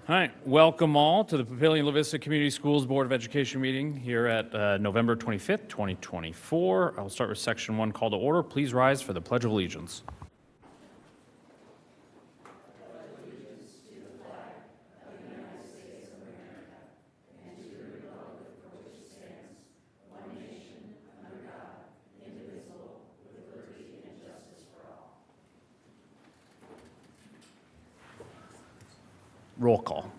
All right, welcome all to the Papillion La Vista Community Schools Board of Education meeting here at November 25th, 2024. I'll start with section 1, call to order. Please rise for the Pledge of Allegiance. Roll call.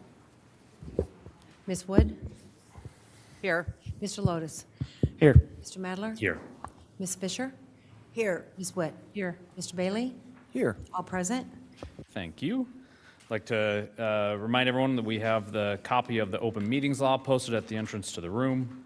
Ms. Wood? Here. Mr. Lotus? Here. Mr. Madler? Here. Ms. Fisher? Here. Ms. Witt? Here. Mr. Bailey? Here. All present? Thank you. I'd like to remind everyone that we have the copy of the open meetings law posted at the entrance to the room.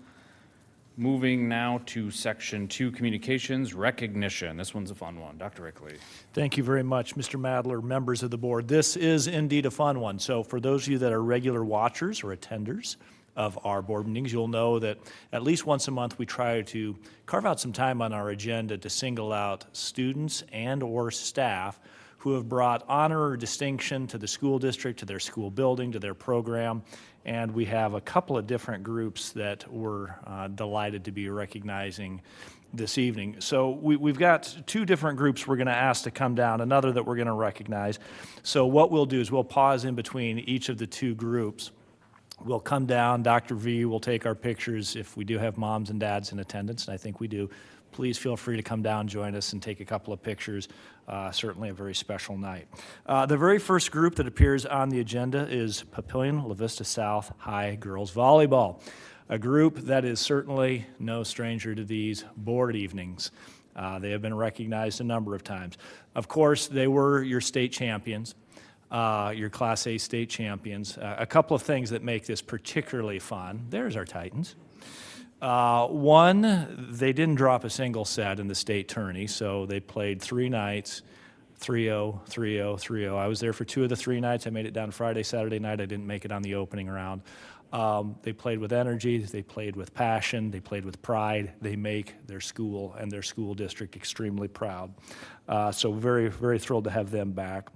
Moving now to section 2, communications, recognition. This one's a fun one. Dr. Rickley. Thank you very much, Mr. Madler, members of the board. This is indeed a fun one. So for those of you that are regular watchers or attenders of our board meetings, you'll know that at least once a month we try to carve out some time on our agenda to single out students and or staff who have brought honor or distinction to the school district, to their school building, to their program. And we have a couple of different groups that we're delighted to be recognizing this evening. So we've got 2 different groups we're going to ask to come down, another that we're going to recognize. So what we'll do is we'll pause in between each of the 2 groups. We'll come down, Dr. V will take our pictures if we do have moms and dads in attendance, and I think we do. Please feel free to come down, join us, and take a couple of pictures. Certainly a very special night. The very first group that appears on the agenda is Papillion La Vista South High Girls Volleyball, a group that is certainly no stranger to these board evenings. They have been recognized a number of times. Of course, they were your state champions, your Class A state champions. A couple of things that make this particularly fun. There's our Titans. One, they didn't drop a single set in the state tourney, so they played 3 nights, 3-0, 3-0, 3-0. I was there for 2 of the 3 nights. I made it down Friday, Saturday night. I didn't make it on the opening round. They played with energy. They played with passion. They played with pride. They make their school and their school district extremely proud. So very, very thrilled to have them back.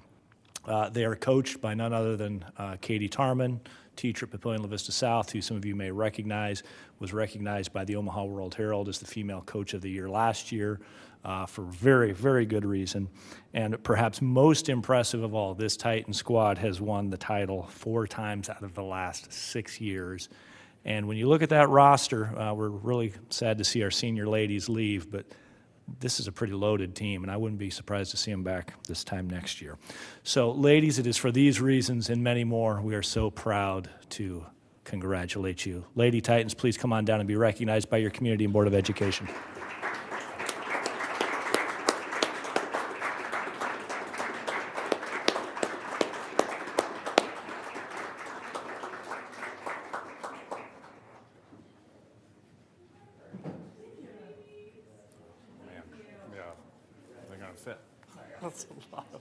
They are coached by none other than Katie Tarman, teacher at Papillion La Vista South, who some of you may recognize, was recognized by the Omaha World Herald as the Female Coach of the Year last year for very, very good reason. And perhaps most impressive of all, this Titan squad has won the title 4 times out of the last 6 years. And when you look at that roster, we're really sad to see our senior ladies leave, but this is a pretty loaded team, and I wouldn't be surprised to see them back this time next year. So, ladies, it is for these reasons and many more we are so proud to congratulate you. Lady Titans, please come on down and be recognized by your community and Board of Education. That's a lot of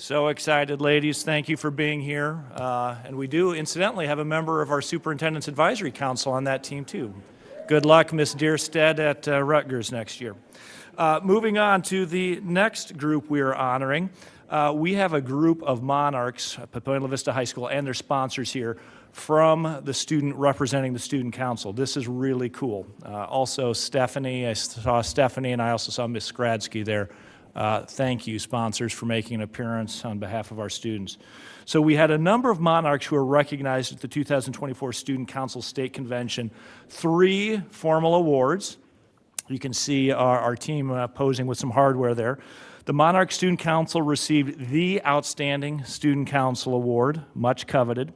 So excited, ladies. Thank you for being here. And we do, incidentally, have a member of our Superintendent's Advisory Council on that team, too. Good luck, Ms. Deerstead at Rutgers next year. Moving on to the next group we are honoring. We have a group of monarchs, Papillion La Vista High School, and their sponsors here from the student, representing the student council. This is really cool. Also, Stephanie, I saw Stephanie, and I also saw Ms. Skradsky there. Thank you, sponsors, for making an appearance on behalf of our students. So we had a number of monarchs who were recognized at the 2024 Student Council State Convention. 3 formal awards. You can see our team posing with some hardware there. The Monarch Student Council received the Outstanding Student Council Award, much coveted.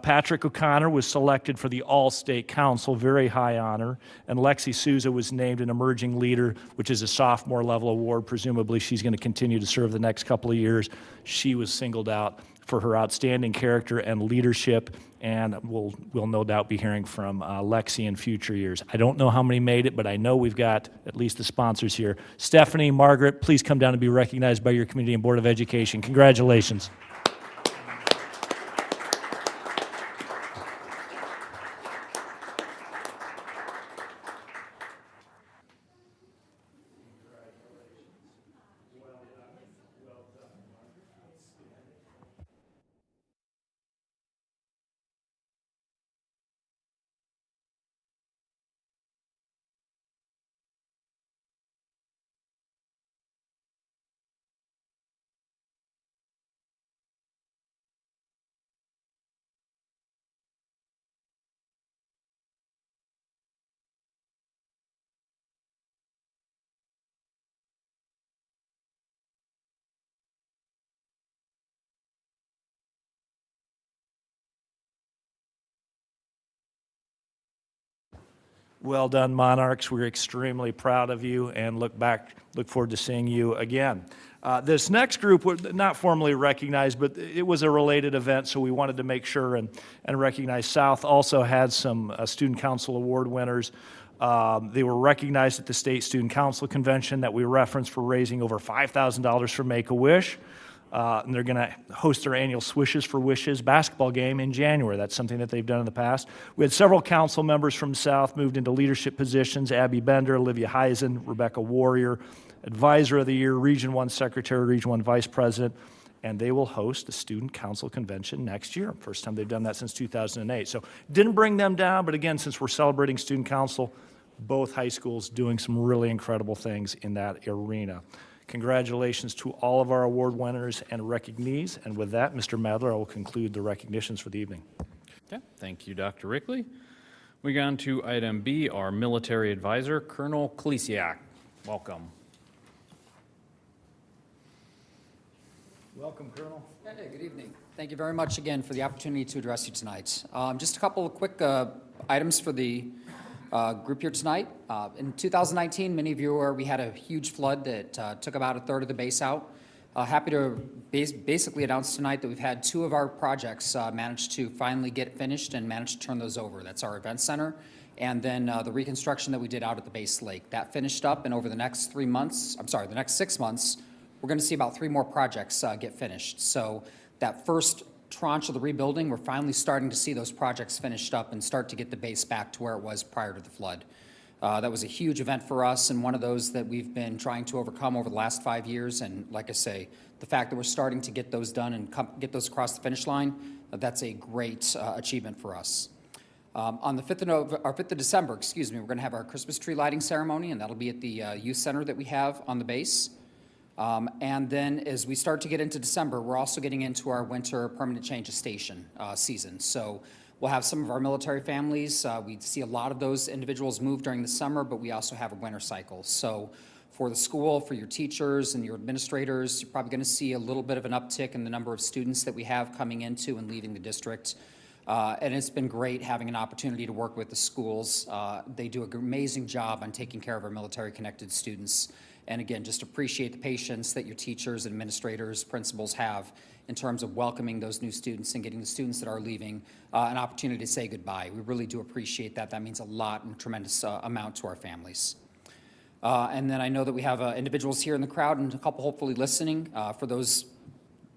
Patrick O'Connor was selected for the All-State Council, very high honor, and Lexi Souza was named an Emerging Leader, which is a sophomore level award. Presumably she's going to continue to serve the next couple of years. She was singled out for her outstanding character and leadership, and we'll no doubt be hearing from Lexi in future years. I don't know how many made it, but I know we've got at least the sponsors here. Stephanie, Margaret, please come down and be recognized by your community and Board of Education. Congratulations. Well done, Monarchs. We're extremely proud of you and look forward to seeing you again. This next group was not formally recognized, but it was a related event, so we wanted to make sure and recognize. South also had some Student Council Award winners. They were recognized at the State Student Council Convention that we referenced for raising over $5,000 for Make-A-Wish. And they're going to host their annual Swishes for Wishes basketball game in January. That's something that they've done in the past. We had several council members from South moved into leadership positions: Abby Bender, Olivia Heisen, Rebecca Warrior, Advisor of the Year, Region 1 Secretary, Region 1 Vice President, and they will host the Student Council Convention next year. First time they've done that since 2008. So didn't bring them down, but again, since we're celebrating Student Council, both high schools doing some really incredible things in that arena. Congratulations to all of our award winners and recognees. And with that, Mr. Madler, I will conclude the recognitions for the evening. Okay, thank you, Dr. Rickley. We go on to item B, our military advisor, Colonel Klesiak. Welcome. Welcome, Colonel. Hey, good evening. Thank you very much again for the opportunity to address you tonight. Just a couple of quick items for the group here tonight. In 2019, many of you were aware we had a huge flood that took about a third of the base out. Happy to basically announce tonight that we've had two of our projects managed to finally get finished and managed to turn those over. That's our event center and then the reconstruction that we did out at the base lake. That finished up, and over the next the next 6 months, we're going to see about 3 more projects get finished. So that first tranche of the rebuilding, we're finally starting to see those projects finished up and start to get the base back to where it was prior to the flood. That was a huge event for us and one of those that we've been trying to overcome over the last 5 years. And like I say, the fact that we're starting to get those done and get those across the finish line, that's a great achievement for us. On the 5th of December, we're going to have our Christmas tree lighting ceremony, and that'll be at the youth center that we have on the base. And then as we start to get into December, we're also getting into our winter permanent change of station season. So we'll have some of our military families. We see a lot of those individuals move during the summer, but we also have a winter cycle. So for the school, for your teachers and your administrators, you're probably going to see a little bit of an uptick in the number of students that we have coming into and leaving the district. And it's been great having an opportunity to work with the schools. They do an amazing job on taking care of our military-connected students. And again, just appreciate the patience that your teachers, administrators, principals have in terms of welcoming those new students and getting the students that are leaving an opportunity to say goodbye. We really do appreciate that. That means a lot and a tremendous amount to our families. And then I know that we have individuals here in the crowd and a couple hopefully listening. For those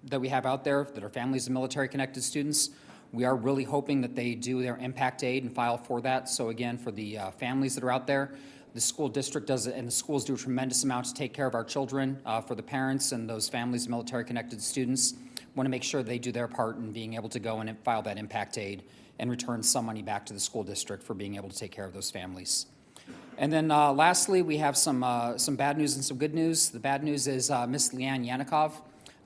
that we have out there that are families of military-connected students, we are really hoping that they do their impact aid and file for that. So again, for the families that are out there, the school district does it, and the schools do a tremendous amount to take care of our children. For the parents and those families of military-connected students, want to make sure they do their part in being able to go and file that impact aid and return some money back to the school district for being able to take care of those families. And then lastly, we have some bad news and some good news. The bad news is Miss Leanne Yanikov,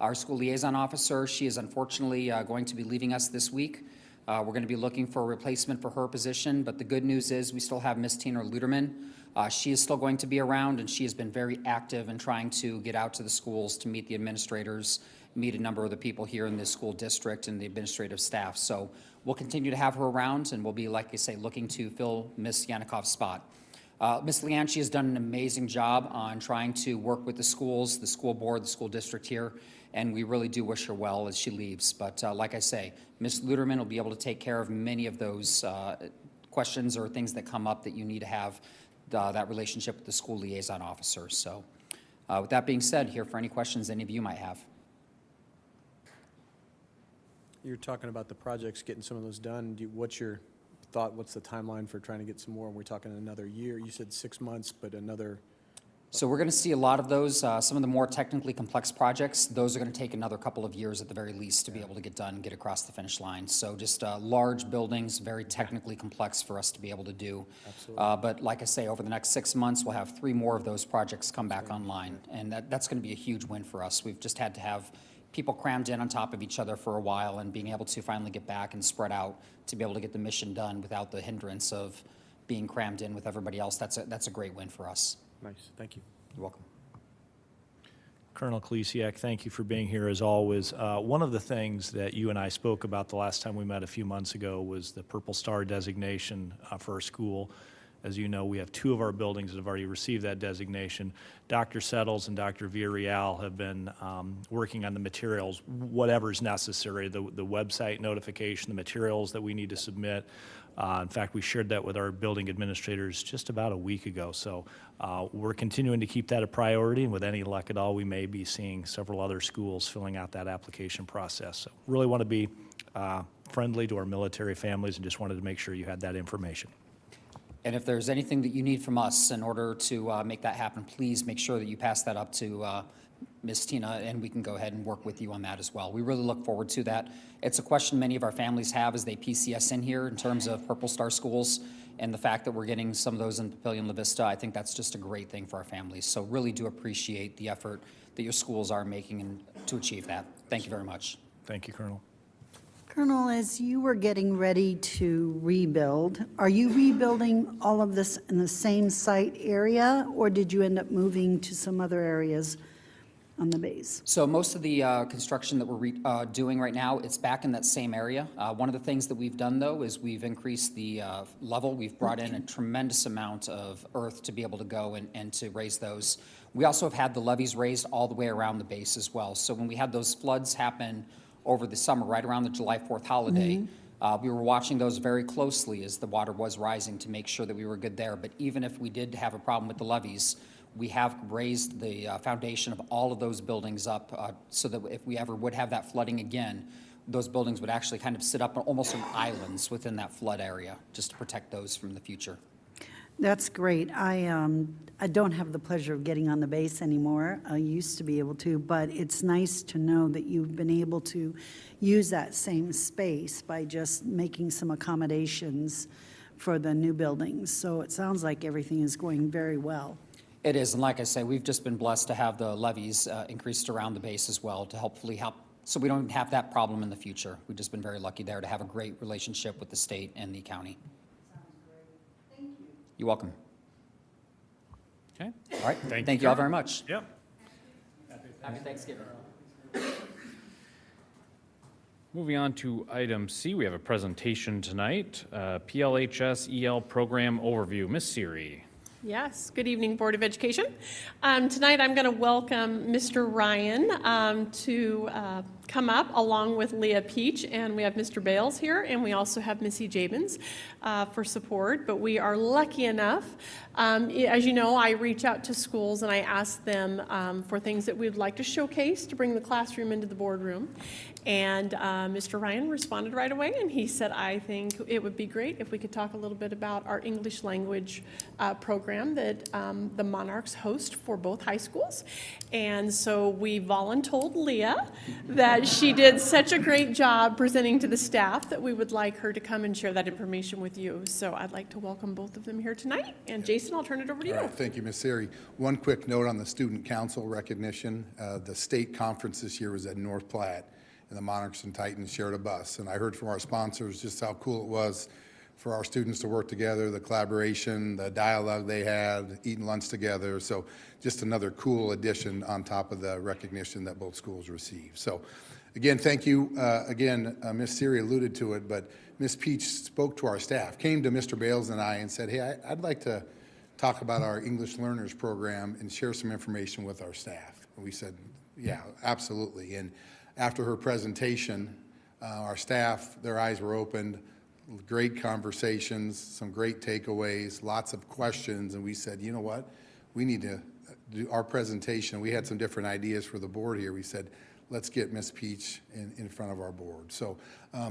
our school liaison officer. She is unfortunately going to be leaving us this week. We're going to be looking for a replacement for her position, but the good news is we still have Miss Tina Luderman. She is still going to be around, and she has been very active in trying to get out to the schools to meet the administrators, meet a number of the people here in this school district and the administrative staff. So we'll continue to have her around, and we'll be, like I say, looking to fill Ms. Yanikov's spot. Ms. Leanne, she has done an amazing job on trying to work with the schools, the school board, the school district here, and we really do wish her well as she leaves. But like I say, Ms. Luderman will be able to take care of many of those questions or things that come up that you need to have that relationship with the school liaison officer. So with that being said, here for any questions any of you might have. You're talking about the projects, getting some of those done. What's your thought, what's the timeline for trying to get some more? We're talking another year. You said 6 months, but another... So we're going to see a lot of those. Some of the more technically complex projects, those are going to take another couple of years at the very least to be able to get done, get across the finish line. So just large buildings, very technically complex for us to be able to do. Absolutely. But like I say, over the next 6 months, we'll have 3 more of those projects come back online. And that's going to be a huge win for us. We've just had to have people crammed in on top of each other for a while, and being able to finally get back and spread out to be able to get the mission done without the hindrance of being crammed in with everybody else, that's a great win for us. Nice, thank you. You're welcome. Colonel Kolesiak, thank you for being here as always. One of the things that you and I spoke about the last time we met a few months ago was the Purple Star designation for our school. As you know, we have 2 of our buildings that have already received that designation. Dr. Settles and Dr. Villarreal have been working on the materials, whatever's necessary, the website notification, the materials that we need to submit. In fact, we shared that with our building administrators just about a week ago. So we're continuing to keep that a priority, and with any luck at all, we may be seeing several other schools filling out that application process. So really want to be friendly to our military families and just wanted to make sure you had that information. And if there's anything that you need from us in order to make that happen, please make sure that you pass that up to Ms. Tina, and we can go ahead and work with you on that as well. We really look forward to that. It's a question many of our families have as they PCS in here in terms of Purple Star schools, and the fact that we're getting some of those in Papillion La Vista, I think that's just a great thing for our families. So really do appreciate the effort that your schools are making and to achieve that. Thank you very much. Thank you, Colonel. Colonel, as you were getting ready to rebuild, are you rebuilding all of this in the same site area, or did you end up moving to some other areas on the base? So most of the construction that we're doing right now, it's back in that same area. One of the things that we've done, though, is we've increased the level. We've brought in a tremendous amount of earth to be able to go and to raise those. We also have had the levees raised all the way around the base as well. So when we had those floods happen over the summer, right around the July 4th holiday, we were watching those very closely as the water was rising to make sure that we were good there. But even if we did have a problem with the levees, we have raised the foundation of all of those buildings up so that if we ever would have that flooding again, those buildings would actually kind of sit up almost on islands within that flood area, just to protect those from the future. That's great. I don't have the pleasure of getting on the base anymore. I used to be able to, but it's nice to know that you've been able to use that same space by just making some accommodations for the new buildings. So it sounds like everything is going very well. It is, and like I say, we've just been blessed to have the levees increased around the base as well to hopefully help so we don't have that problem in the future. We've just been very lucky there to have a great relationship with the state and the county. You're welcome. Okay. All right. Thank you all very much. Yep. Happy Thanksgiving. Moving on to item C, we have a presentation tonight, PLHS EL program overview. Ms. Siri. Yes, good evening, Board of Education. Tonight I'm going to welcome Mr. Ryan to come up along with Leah Peach, and we have Mr. Bales here, and we also have Missy Jabins for support. But we are lucky enough, as you know, I reach out to schools and I ask them for things that we'd like to showcase to bring the classroom into the boardroom. And Mr. Ryan responded right away, and he said, I think it would be great if we could talk a little bit about our English language program that the Monarchs host for both high schools. And so we voluntold Leah that she did such a great job presenting to the staff that we would like her to come and share that information with you. So I'd like to welcome both of them here tonight. And Jason, I'll turn it over to you. All right, thank you, Ms. Siri. One quick note on the student council recognition. The state conference this year was at North Platte, and the Monarchs and Titans shared a bus. And I heard from our sponsors just how cool it was for our students to work together, the collaboration, the dialogue they had, eating lunch together. So just another cool addition on top of the recognition that both schools received. So again, thank you. Ms. Siri alluded to it, but Ms. Peach spoke to our staff, came to Mr. Bales and I and said, hey, I'd like to talk about our English Learners Program and share some information with our staff. And we said, yeah, absolutely. And after her presentation, our staff, their eyes were opened, great conversations, some great takeaways, lots of questions, and we said, you know what? We need to do our presentation. We had some different ideas for the board here. We said, let's get Ms. Peach in front of our board. So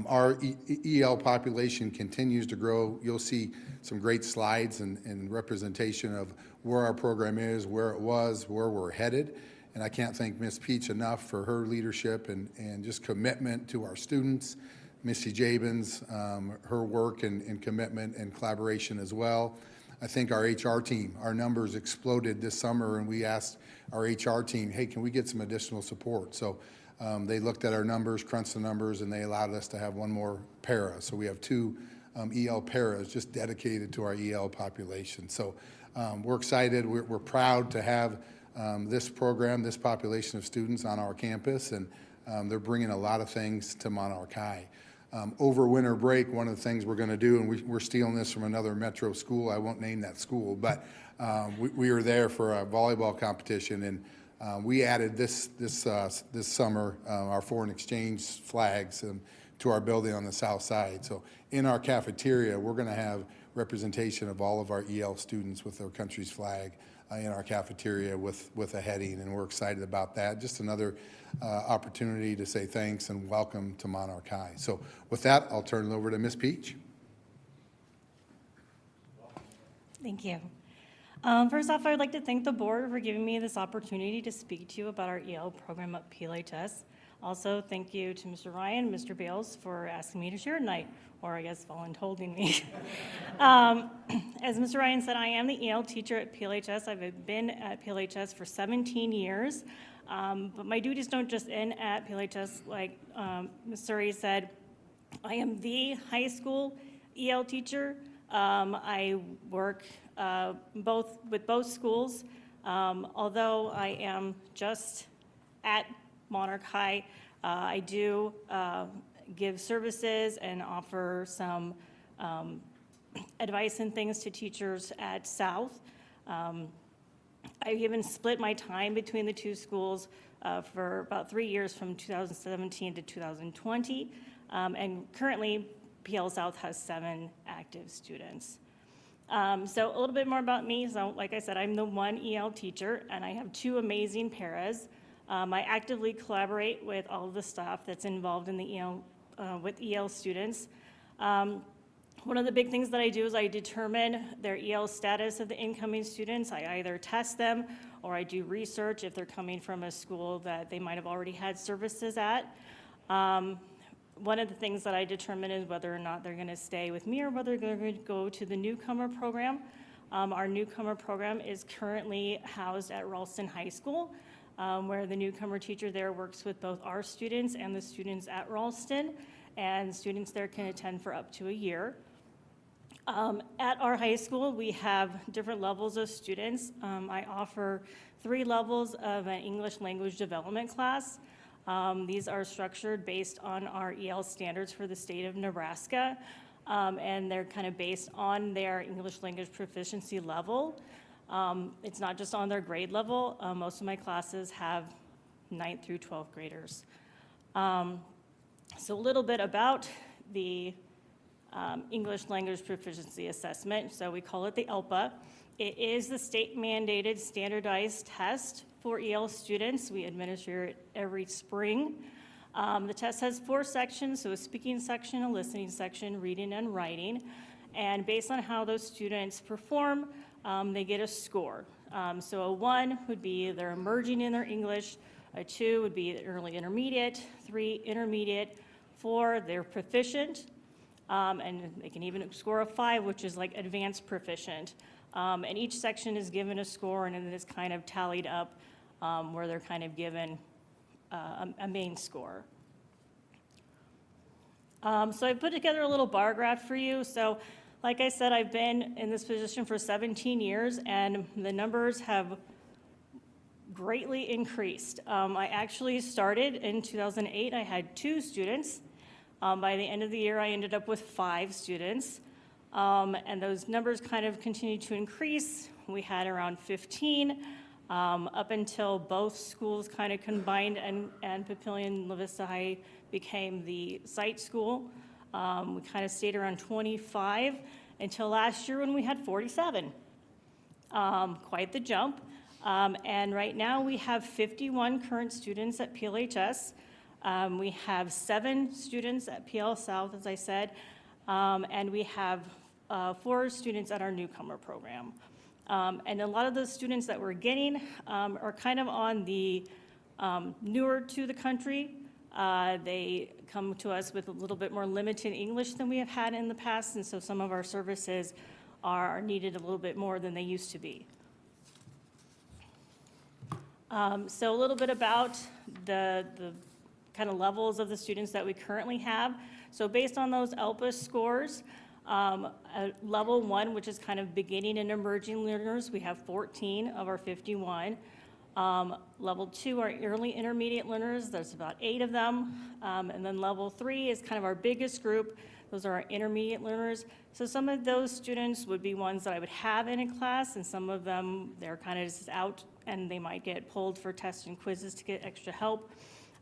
our EL population continues to grow. You'll see some great slides and representation of where our program is, where it was, where we're headed. And I can't thank Ms. Peach enough for her leadership and just commitment to our students. Missy Jabins, her work and commitment and collaboration as well. I think our HR team, our numbers exploded this summer, and we asked our HR team, hey, can we get some additional support? So they looked at our numbers, crunched the numbers, and they allowed us to have one more para. So we have 2 EL paras just dedicated to our EL population. So we're excited. We're proud to have this program, this population of students on our campus, and they're bringing a lot of things to Monarch High. Over winter break, one of the things we're going to do, and we're stealing this from another metro school, I won't name that school, but we were there for a volleyball competition, and we added this summer our foreign exchange flags to our building on the south side. So in our cafeteria, we're going to have representation of all of our EL students with their country's flag in our cafeteria with a heading, and we're excited about that. Just another opportunity to say thanks and welcome to Monarch High. So with that, I'll turn it over to Ms. Peach. Thank you. First off, I would like to thank the board for giving me this opportunity to speak to you about our EL program at PLHS. Also, thank you to Mr. Ryan, Mr. Bales for asking me to share tonight, or I guess voluntolding me. As Mr. Ryan said, I am the EL teacher at PLHS. I've been at PLHS for 17 years, but my duties don't just end at PLHS. Like Ms. Suri said, I am the high school EL teacher. I work with both schools. Although I am just at Monarch High, I do give services and offer some advice and things to teachers at South. I've even split my time between the 2 schools for about 3 years, from 2017 to 2020, and currently PL South has 7 active students. So a little bit more about me. So like I said, I'm the one EL teacher, and I have 2 amazing paras. I actively collaborate with all of the staff that's involved in the EL, with EL students. One of the big things that I do is I determine their EL status of the incoming students. I either test them or I do research if they're coming from a school that they might have already had services at. One of the things that I determine is whether or not they're going to stay with me or whether they're going to go to the newcomer program. Our newcomer program is currently housed at Ralston High School, where the newcomer teacher there works with both our students and the students at Ralston, and students there can attend for up to a year. At our high school, we have different levels of students. I offer 3 levels of an English language development class. These are structured based on our EL standards for the state of Nebraska, and they're kind of based on their English language proficiency level. It's not just on their grade level. Most of my classes have 9th through 12th graders. So a little bit about the English language proficiency assessment. So we call it the ELPA. It is the state mandated standardized test for EL students. We administer it every spring. The test has 4 sections, so a speaking section, a listening section, reading and writing. And based on how those students perform, they get a score. So a 1 would be they're emerging in their English, a 2 would be early intermediate, 3 intermediate, 4 they're proficient, and they can even score a 5, which is like advanced proficient. And each section is given a score, and then it's kind of tallied up where they're kind of given a main score. So I put together a little bar graph for you. So like I said, I've been in this position for 17 years, and the numbers have greatly increased. I actually started in 2008. I had 2 students. By the end of the year, I ended up with 5 students. And those numbers kind of continued to increase. We had around 15 up until both schools kind of combined, and Papillion La Vista High became the site school. We kind of stayed around 25 until last year when we had 47. Quite the jump. And right now we have 51 current students at PLHS. We have 7 students at PL South, as I said, and we have 4 students at our newcomer program. And a lot of those students that we're getting are kind of on the newer to the country. They come to us with a little bit more limited English than we have had in the past, and so some of our services are needed a little bit more than they used to be. So a little bit about the kind of levels of the students that we currently have. So based on those ELPA scores, level 1, which is kind of beginning and emerging learners, we have 14 of our 51. Level 2 are early intermediate learners, there's about 8 of them. And then level 3 is kind of our biggest group. Those are our intermediate learners. So some of those students would be ones that I would have in a class, and some of them, they're kind of just out and they might get pulled for tests and quizzes to get extra help.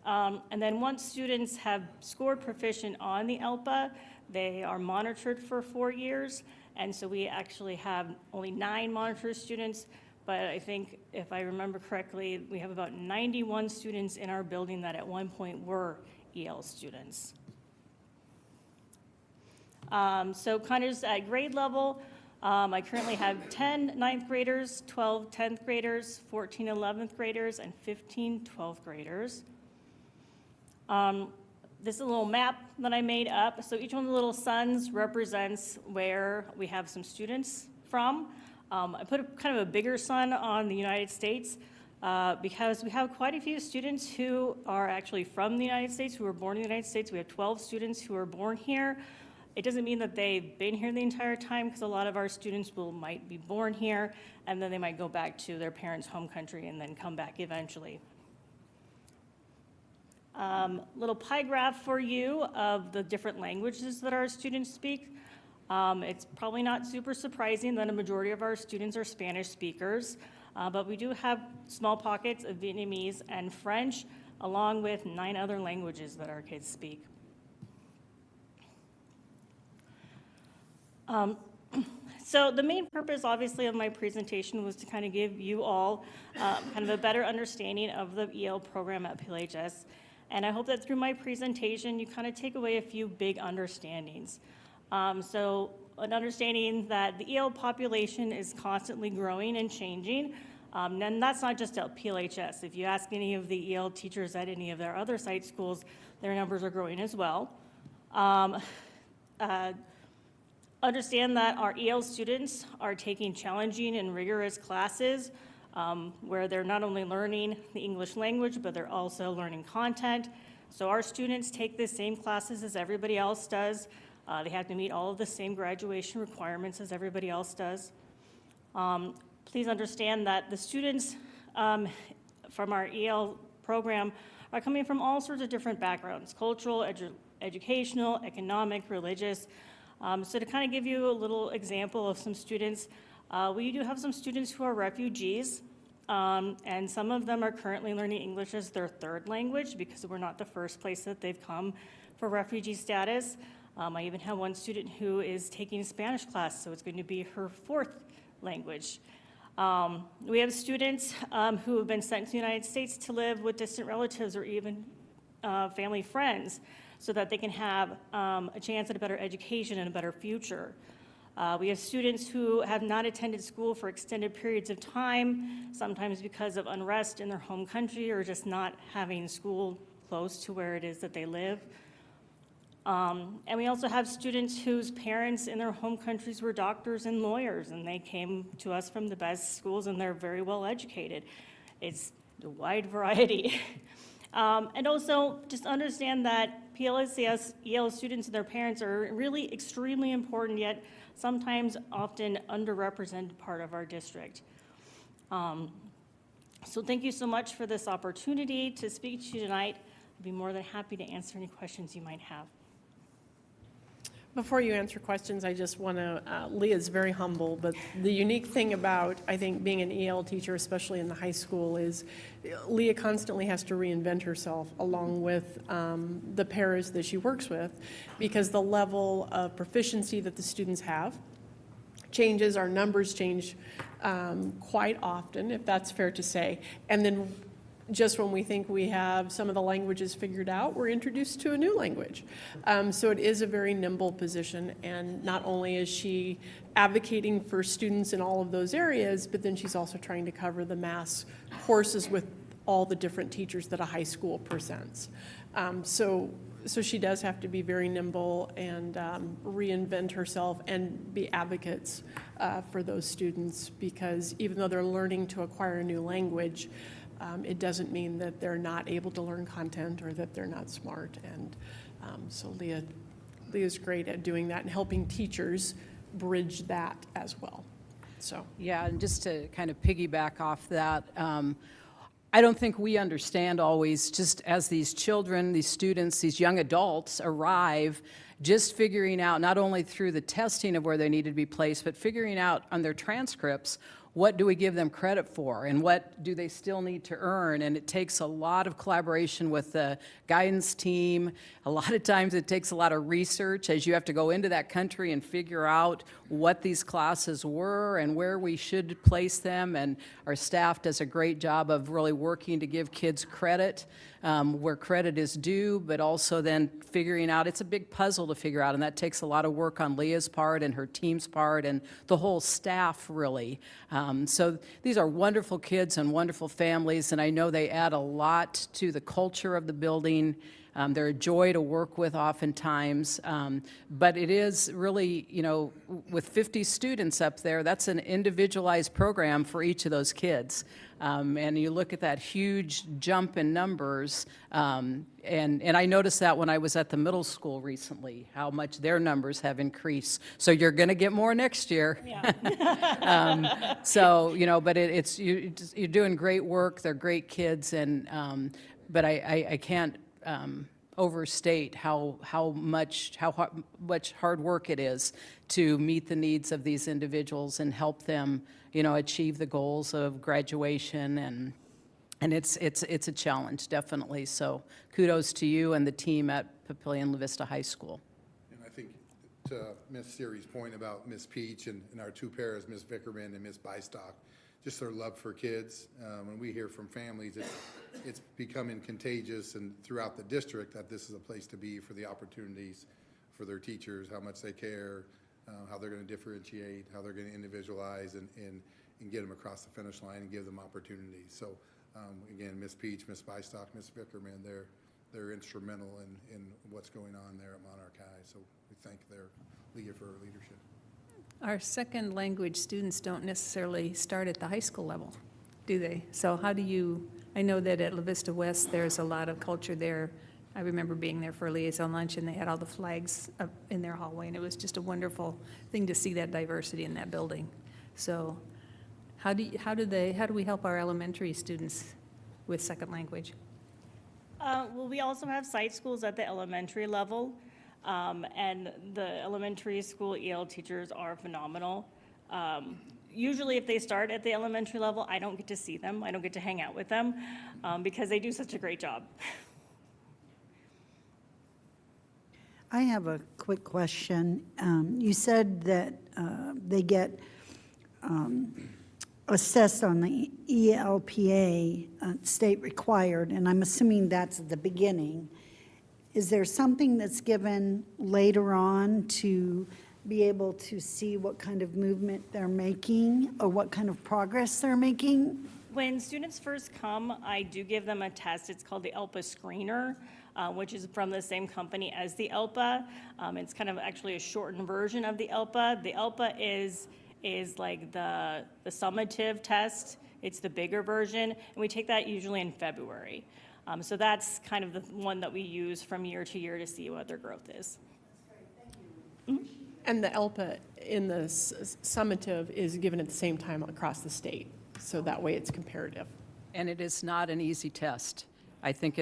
And then once students have scored proficient on the ELPA, they are monitored for 4 years. And so we actually have only 9 monitored students, but I think if I remember correctly, we have about 91 students in our building that at one point were EL students. So kind of just at grade level, I currently have 10 ninth graders, 12 10th graders, 14 11th graders, and 15 12th graders. This is a little map that I made up. So each one of the little suns represents where we have some students from. I put kind of a bigger sun on the United States because we have quite a few students who are actually from the United States, who were born in the United States. We have 12 students who are born here. It doesn't mean that they've been here the entire time, because a lot of our students might be born here, and then they might go back to their parents' home country and then come back eventually. Little pie graph for you of the different languages that our students speak. It's probably not super surprising that a majority of our students are Spanish speakers, but we do have small pockets of Vietnamese and French, along with 9 other languages that our kids speak. So the main purpose, obviously, of my presentation was to kind of give you all kind of a better understanding of the EL program at PLHS. And I hope that through my presentation, you kind of take away a few big understandings. So an understanding that the EL population is constantly growing and changing. And that's not just at PLHS. If you ask any of the EL teachers at any of their other site schools, their numbers are growing as well. Understand that our EL students are taking challenging and rigorous classes where they're not only learning the English language, but they're also learning content. So our students take the same classes as everybody else does. They have to meet all of the same graduation requirements as everybody else does. Please understand that the students from our EL program are coming from all sorts of different backgrounds: cultural, educational, economic, religious. So to kind of give you a little example of some students, we do have some students who are refugees, and some of them are currently learning English as their 3rd language because we're not the first place that they've come for refugee status. I even have one student who is taking a Spanish class, so it's going to be her 4th language. We have students who have been sent to the United States to live with distant relatives or even family friends, so that they can have a chance at a better education and a better future. We have students who have not attended school for extended periods of time, sometimes because of unrest in their home country or just not having school close to where it is that they live. And we also have students whose parents in their home countries were doctors and lawyers, and they came to us from the best schools, and they're very well educated. It's a wide variety. And also, just understand that PLCS EL students and their parents are really extremely important, yet sometimes often underrepresented part of our district. So thank you so much for this opportunity to speak to you tonight. I'd be more than happy to answer any questions you might have. Before you answer questions, I just want to, Leah's very humble, but the unique thing about, I think, being an EL teacher, especially in the high school, is Leah constantly has to reinvent herself along with the paras that she works with, because the level of proficiency that the students have changes, our numbers change quite often, if that's fair to say. And then just when we think we have some of the languages figured out, we're introduced to a new language. So it is a very nimble position, and not only is she advocating for students in all of those areas, but then she's also trying to cover the mass courses with all the different teachers that a high school presents. So she does have to be very nimble and reinvent herself and be advocates for those students, because even though they're learning to acquire a new language, it doesn't mean that they're not able to learn content or that they're not smart. And so Leah's great at doing that and helping teachers bridge that as well. So. Yeah, and just to kind of piggyback off that, I don't think we understand always, just as these children, these students, these young adults arrive, just figuring out, not only through the testing of where they need to be placed, but figuring out on their transcripts, what do we give them credit for and what do they still need to earn? And it takes a lot of collaboration with the guidance team. A lot of times it takes a lot of research as you have to go into that country and figure out what these classes were and where we should place them. And our staff does a great job of really working to give kids credit where credit is due, but also then figuring out, it's a big puzzle to figure out, and that takes a lot of work on Leah's part and her team's part and the whole staff, really. So these are wonderful kids and wonderful families, and I know they add a lot to the culture of the building. They're a joy to work with oftentimes, but it is really, you know, with 50 students up there, that's an individualized program for each of those kids. And you look at that huge jump in numbers, and I noticed that when I was at the middle school recently, how much their numbers have increased. So you're going to get more next year. Yeah. So, you know, but you're doing great work. They're great kids, and but I can't overstate how much hard work it is to meet the needs of these individuals and help them, you know, achieve the goals of graduation, and it's a challenge, definitely. So kudos to you and the team at Papillion La Vista High School. And I think to Ms. Siri's point about Ms. Peach and our two paras, Ms. Vickerman and Ms. Bystock, just their love for kids. When we hear from families, it's becoming contagious and throughout the district that this is a place to be for the opportunities for their teachers, how much they care, how they're going to differentiate, how they're going to individualize and get them across the finish line and give them opportunities. So again, Ms. Peach, Ms. Bystock, Ms. Vickerman, they're instrumental in what's going on there at Monarch High. So we thank Leah for her leadership. Our second language students don't necessarily start at the high school level, do they? So how do you, I know that at La Vista West, there's a lot of culture there. I remember being there for a liaison lunch, and they had all the flags up in their hallway, and it was just a wonderful thing to see that diversity in that building. So how do we help our elementary students with second language? Well, we also have site schools at the elementary level, and the elementary school EL teachers are phenomenal. Usually if they start at the elementary level, I don't get to see them. I don't get to hang out with them because they do such a great job. I have a quick question. You said that they get assessed on the ELPA, state required, and I'm assuming that's at the beginning. Is there something that's given later on to be able to see what kind of movement they're making or what kind of progress they're making? When students first come, I do give them a test. It's called the ELPA Screener, which is from the same company as the ELPA. It's kind of actually a shortened version of the ELPA. The ELPA is like the summative test. It's the bigger version, and we take that usually in February. So that's kind of the one that we use from year to year to see what their growth is. And the ELPA in the summative is given at the same time across the state, so that way it's comparative. And it is not an easy test. I think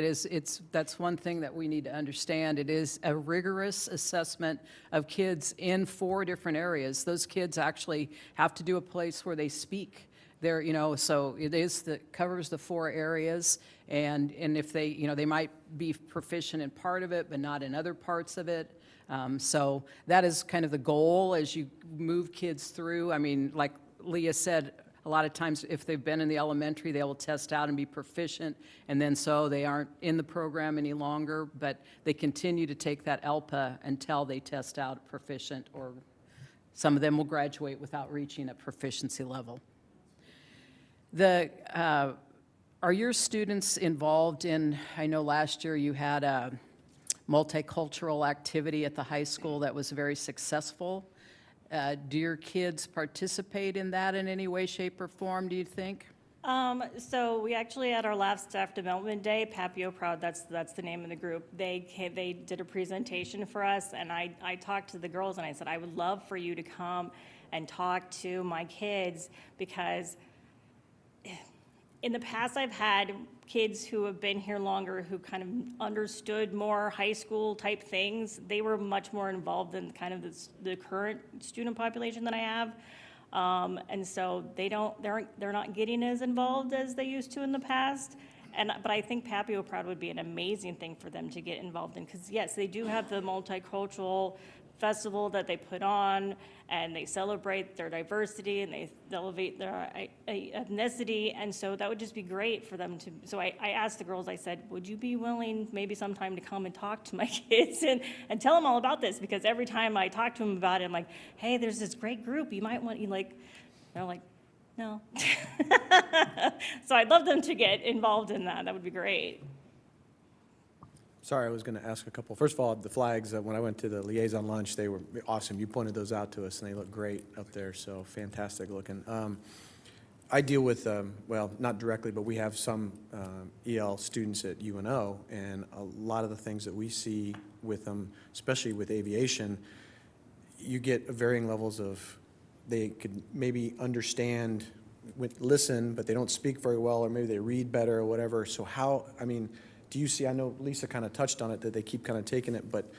that's one thing that we need to understand. It is a rigorous assessment of kids in 4 different areas. Those kids actually have to do a place where they speak. There, so it covers the 4 areas, and if they, they might be proficient in part of it, but not in other parts of it. So that is kind of the goal as you move kids through. I mean, like Leah said, a lot of times if they've been in the elementary, they will test out and be proficient, and then so they aren't in the program any longer, but they continue to take that ELPA until they test out proficient, or some of them will graduate without reaching a proficiency level. Are your students involved in, I know last year you had a multicultural activity at the high school that was very successful. Do your kids participate in that in any way, shape, or form, do you think? So we actually had our last staff development day, Papio Proud, that's the name of the group. They did a presentation for us, and I talked to the girls and I said, I would love for you to come and talk to my kids, because in the past, I've had kids who have been here longer who kind of understood more high school type things. They were much more involved in kind of the current student population that I have. And so they're not getting as involved as they used to in the past. But I think Papio Proud would be an amazing thing for them to get involved in, because yes, they do have the multicultural festival that they put on, and they celebrate their diversity and they elevate their ethnicity, and so that would just be great for them to. So I asked the girls, I said, would you be willing maybe sometime to come and talk to my kids and tell them all about this? Because every time I talk to them about it, I'm like, hey, there's this great group, you might want, they're like, no. So I'd love them to get involved in that. That would be great. Sorry, I was going to ask a couple. First of all, the flags, when I went to the liaison lunch, they were awesome. You pointed those out to us, and they look great up there, so fantastic looking. I deal with, well, not directly, but we have some EL students at UNO, and a lot of the things that we see with them, especially with aviation, you get varying levels of, they could maybe understand, listen, but they don't speak very well, or maybe they read better or whatever. So how, I mean, do you see, I know Lisa kind of touched on it, that they keep kind of taking it, but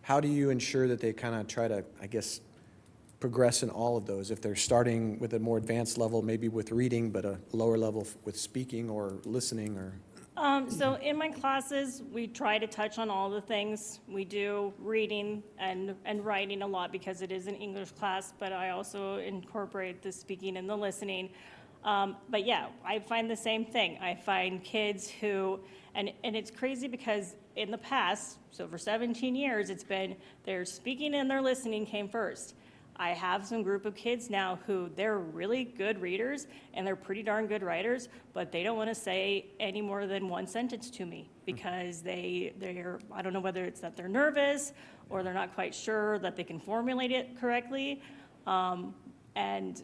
how do you ensure that they kind of try to, I guess, progress in all of those? If they're starting with a more advanced level, maybe with reading, but a lower level with speaking or listening, or? So in my classes, we try to touch on all the things. We do reading and writing a lot because it is an English class, but I also incorporate the speaking and the listening. But yeah, I find the same thing. I find kids who, and it's crazy because in the past, so for 17 years, it's been their speaking and their listening came first. I have some group of kids now who they're really good readers and they're pretty darn good writers, but they don't want to say any more than one sentence to me because they're, I don't know whether it's that they're nervous or they're not quite sure that they can formulate it correctly. And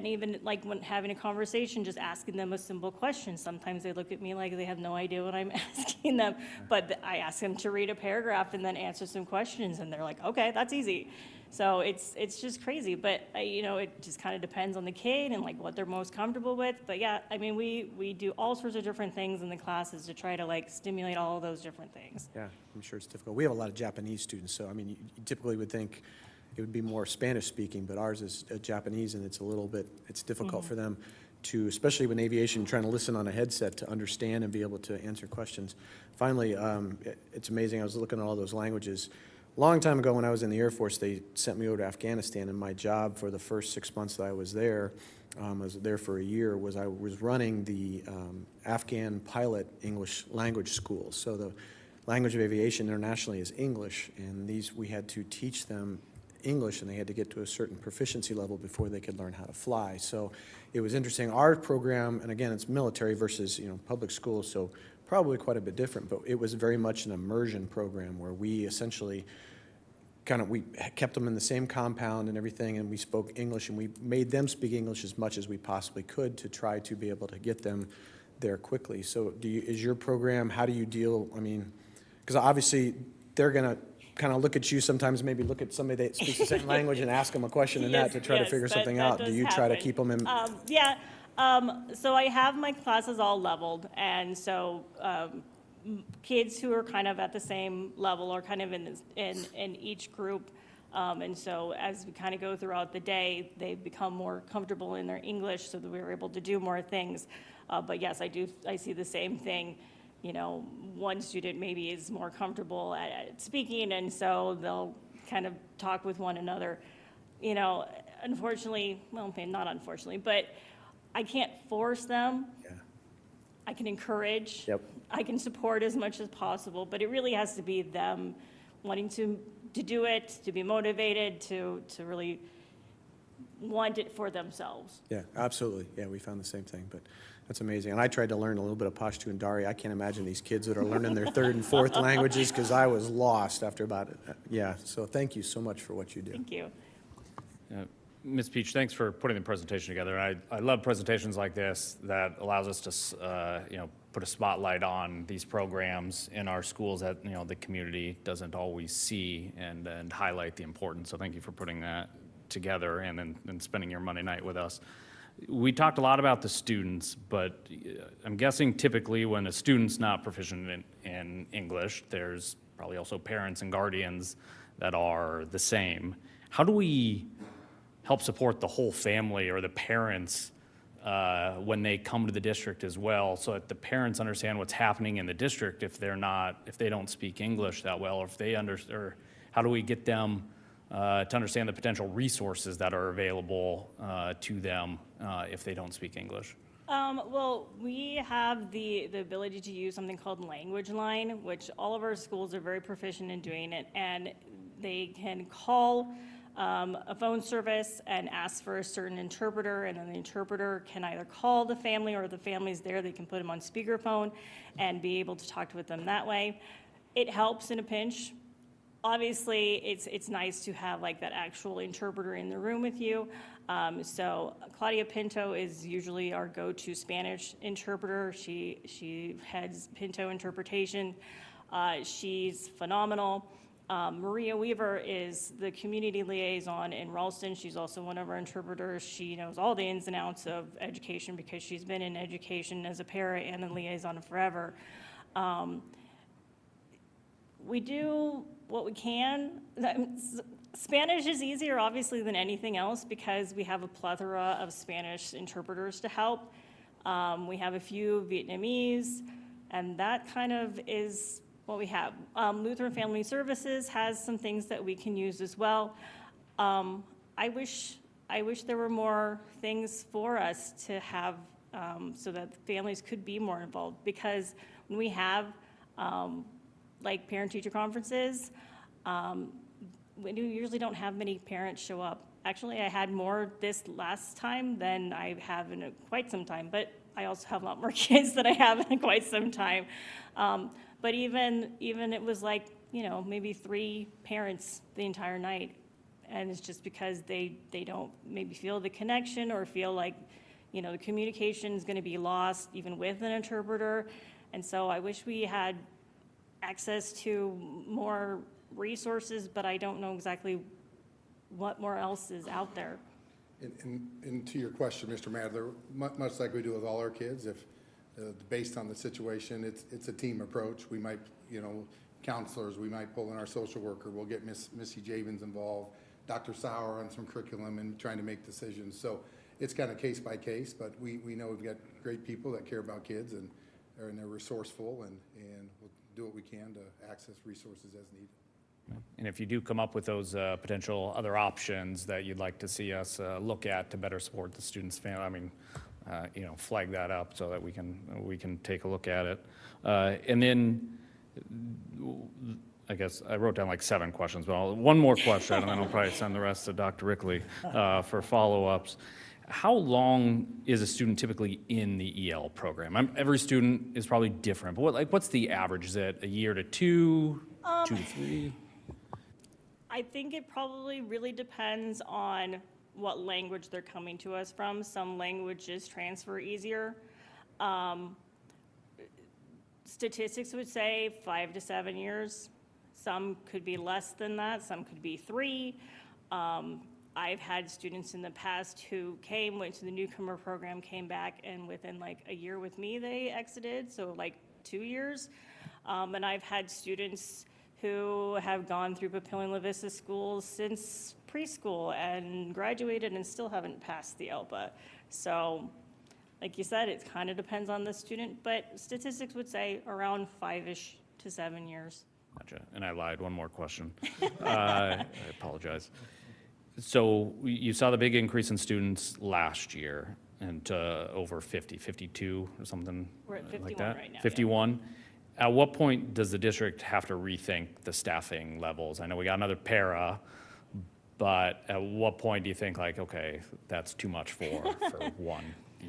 even like when having a conversation, just asking them a simple question, sometimes they look at me like they have no idea what I'm asking them, but I ask them to read a paragraph and then answer some questions, and they're like, okay, that's easy. So it's just crazy, but it just kind of depends on the kid and like what they're most comfortable with. But yeah, I mean, we do all sorts of different things in the classes to try to like stimulate all of those different things. Yeah, I'm sure it's difficult. We have a lot of Japanese students, so I mean, you typically would think it would be more Spanish speaking, but ours is Japanese, and it's a little bit, it's difficult for them to, especially when aviation, trying to listen on a headset to understand and be able to answer questions. Finally, it's amazing, I was looking at all those languages. A long time ago when I was in the Air Force, they sent me over to Afghanistan, and my job for the first 6 months that I was there for a year, was I was running the Afghan pilot English language school. So the language of aviation internationally is English, and we had to teach them English, and they had to get to a certain proficiency level before they could learn how to fly. So it was interesting. Our program, and again, it's military versus public schools, so probably quite a bit different, but it was very much an immersion program where we essentially we kept them in the same compound and everything, and we spoke English, and we made them speak English as much as we possibly could to try to be able to get them there quickly. So is your program, how do you deal, I mean, because obviously they're going to kind of look at you sometimes, maybe look at somebody that speaks the same language and ask them a question and that to try to figure something out. Do you try to keep them in? Yeah, so I have my classes all leveled, and so kids who are kind of at the same level are kind of in each group. And so as we kind of go throughout the day, they become more comfortable in their English so that we're able to do more things. But yes, I see the same thing. You know, one student maybe is more comfortable at speaking, and so they'll kind of talk with one another. You know, unfortunately, well, okay, not unfortunately, but I can't force them. Yeah. I can encourage. Yep. I can support as much as possible, but it really has to be them wanting to do it, to be motivated, to really want it for themselves. Yeah, absolutely. Yeah, we found the same thing, but that's amazing. And I tried to learn a little bit of Pashto and Dari. I can't imagine these kids that are learning their third and fourth languages because I was lost after about it. Yeah, so thank you so much for what you do. Thank you. Ms. Peach, thanks for putting the presentation together. I love presentations like this that allows us to, put a spotlight on these programs in our schools that, the community doesn't always see and highlight the importance. So thank you for putting that together and spending your Monday night with us. We talked a lot about the students, but I'm guessing typically when a student's not proficient in English, there's probably also parents and guardians that are the same. How do we help support the whole family or the parents when they come to the district as well, so that the parents understand what's happening in the district if they don't speak English that well, or how do we get them to understand the potential resources that are available to them if they don't speak English? Well, we have the ability to use something called Language Line, which all of our schools are very proficient in doing it, and they can call a phone service and ask for a certain interpreter, and then the interpreter can either call the family, or if the family's there, they can put them on speakerphone and be able to talk with them that way. It helps in a pinch. Obviously, it's nice to have like that actual interpreter in the room with you. So Claudia Pinto is usually our go-to Spanish interpreter. She heads Pinto Interpretation. She's phenomenal. Maria Weaver is the community liaison in Ralston. She's also one of our interpreters. She knows all the ins and outs of education because she's been in education as a para and a liaison forever. We do what we can. Spanish is easier, obviously, than anything else because we have a plethora of Spanish interpreters to help. We have a few Vietnamese, and that kind of is what we have. Lutheran Family Services has some things that we can use as well. I wish there were more things for us to have so that families could be more involved, because when we have like parent-teacher conferences, we usually don't have many parents show up. Actually, I had more this last time than I have in quite some time, but I also have a lot more kids than I have in quite some time. But even it was like, maybe 3 parents the entire night. And it's just because they don't maybe feel the connection or feel like, the communication is going to be lost even with an interpreter. And so I wish we had access to more resources, but I don't know exactly what more else is out there. And to your question, Mr. Madler, much like we do with all our kids, if based on the situation, it's a team approach. We might, counselors, we might pull in our social worker. We'll get Missy Javins involved, Dr. Sauer on some curriculum and trying to make decisions. So it's kind of case by case, but we know we've got great people that care about kids and they're resourceful and we'll do what we can to access resources as needed. And if you do come up with those potential other options that you'd like to see us look at to better support the students' family, flag that up so that we can take a look at it. And then, I guess I wrote down like 7 questions, but one more question, and then I'll probably send the rest to Dr. Rickley for follow-ups. How long is a student typically in the EL program? Every student is probably different, but what's the average? Is it a year to 2, 2 to 3? I think it probably really depends on what language they're coming to us from. Some languages transfer easier. Statistics would say 5 to 7 years. Some could be less than that, some could be 3. I've had students in the past who went to the newcomer program, came back, and within like a year with me, they exited, so like 2 years. And I've had students who have gone through Papillion La Vista schools since preschool and graduated and still haven't passed the ELPA. So, like you said, it kind of depends on the student, but statistics would say around 5-ish to 7 years. Gotcha. And I lied, one more question. I apologize. So you saw the big increase in students last year and over 50, 52 or something We're at like 51 that? right now, yeah. 51. At what point does the district have to rethink the staffing levels? I know we got another para, but at what point do you think like, okay, that's too much for one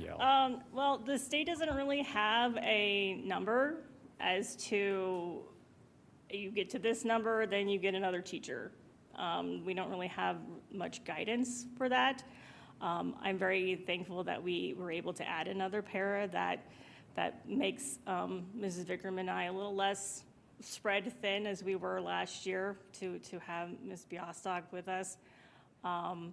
EL? Well, the state doesn't really have a number as to, you get to this number, then you get another teacher. We don't really have much guidance for that. I'm very thankful that we were able to add another para that makes Mrs. Vickerman and I a little less spread thin as we were last year to have Ms. Biastock with us. I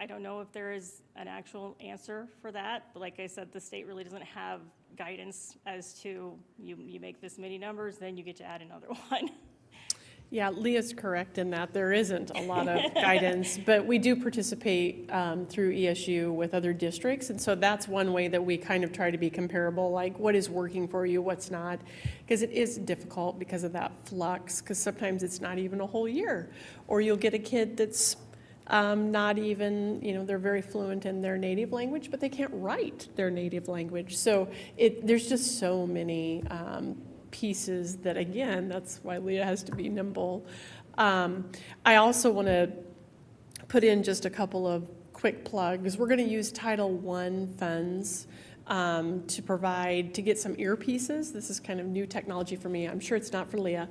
don't know if there is an actual answer for that, but like I said, the state really doesn't have guidance as to you make this many numbers, then you get to add another one. Yeah, Leah's correct in that there isn't a lot of guidance, but we do participate through ESU with other districts, and so that's one way that we kind of try to be comparable, like what is working for you, what's not, because it is difficult because of that flux, because sometimes it's not even a whole year, or you'll get a kid that's not even, they're very fluent in their native language, but they can't write their native language, so there's just so many pieces that, again, that's why Leah has to be nimble. I also want to put in just a couple of quick plugs. We're going to use Title I funds to get some earpieces. This is kind of new technology for me. I'm sure it's not for Leah,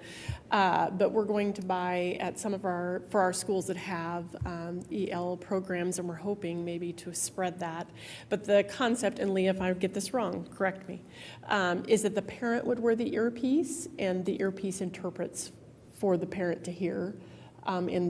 but we're going to buy at some of for our schools that have EL programs, and we're hoping maybe to spread that. But the concept, and Leah, if I get this wrong, correct me, is that the parent would wear the earpiece, and the earpiece interprets for the parent to hear in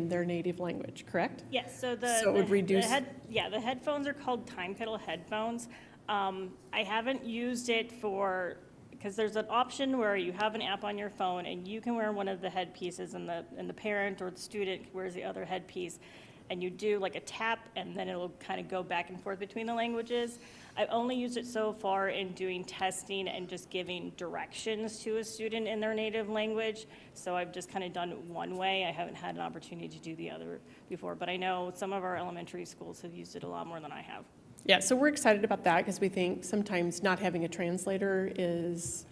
their native language, correct? Yes, so So it would reduce- the headphones are called time kettle headphones. I haven't used it because there's an option where you have an app on your phone and you can wear one of the headpieces and the parent or the student wears the other headpiece, and you do like a tap and then it'll kind of go back and forth between the languages. I've only used it so far in doing testing and just giving directions to a student in their native language. So I've just kind of done it one way. I haven't had an opportunity to do the other before, but I know some of our elementary schools have used it a lot more than I have. Yeah, so we're excited about that because we think sometimes not having a translator is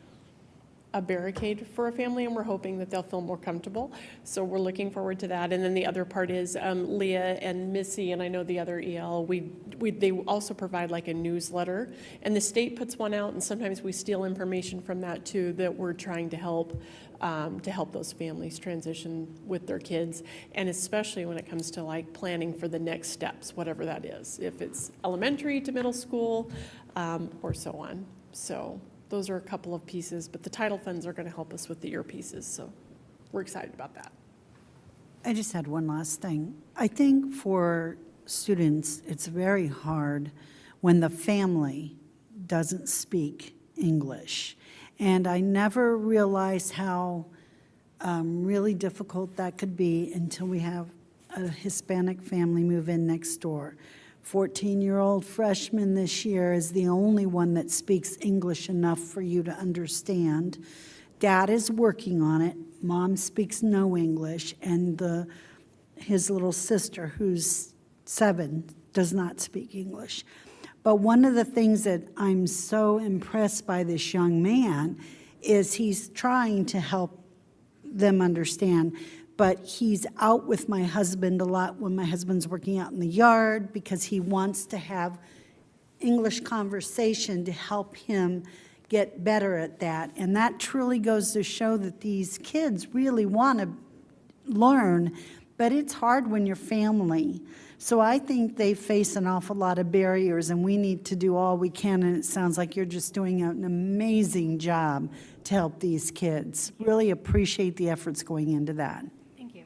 a barricade for a family, and we're hoping that they'll feel more comfortable. So we're looking forward to that. And then the other part is Leah and Missy, and I know the other EL, they also provide like a newsletter, and the state puts one out, and sometimes we steal information from that too, that we're trying to help those families transition with their kids, and especially when it comes to like planning for the next steps, whatever that is, if it's elementary to middle school, or so on. So those are a couple of pieces, but the title funds are going to help us with the earpieces, so we're excited about that. I just had one last thing. I think for students, it's very hard when the family doesn't speak English. And I never realized how really difficult that could be until we have a Hispanic family move in next door. 14-year-old freshman this year is the only one that speaks English enough for you to understand. Dad is working on it. Mom speaks no English, and his little sister, who's 7, does not speak English. But one of the things that I'm so impressed by this young man is he's trying to help them understand, but he's out with my husband a lot when my husband's working out in the yard because he wants to have English conversation to help him get better at that. And that truly goes to show that these kids really want to learn, but it's hard when you're family. So I think they face an awful lot of barriers, and we need to do all we can, and it sounds like you're just doing an amazing job to help these kids. Really appreciate the efforts going into that. Thank you.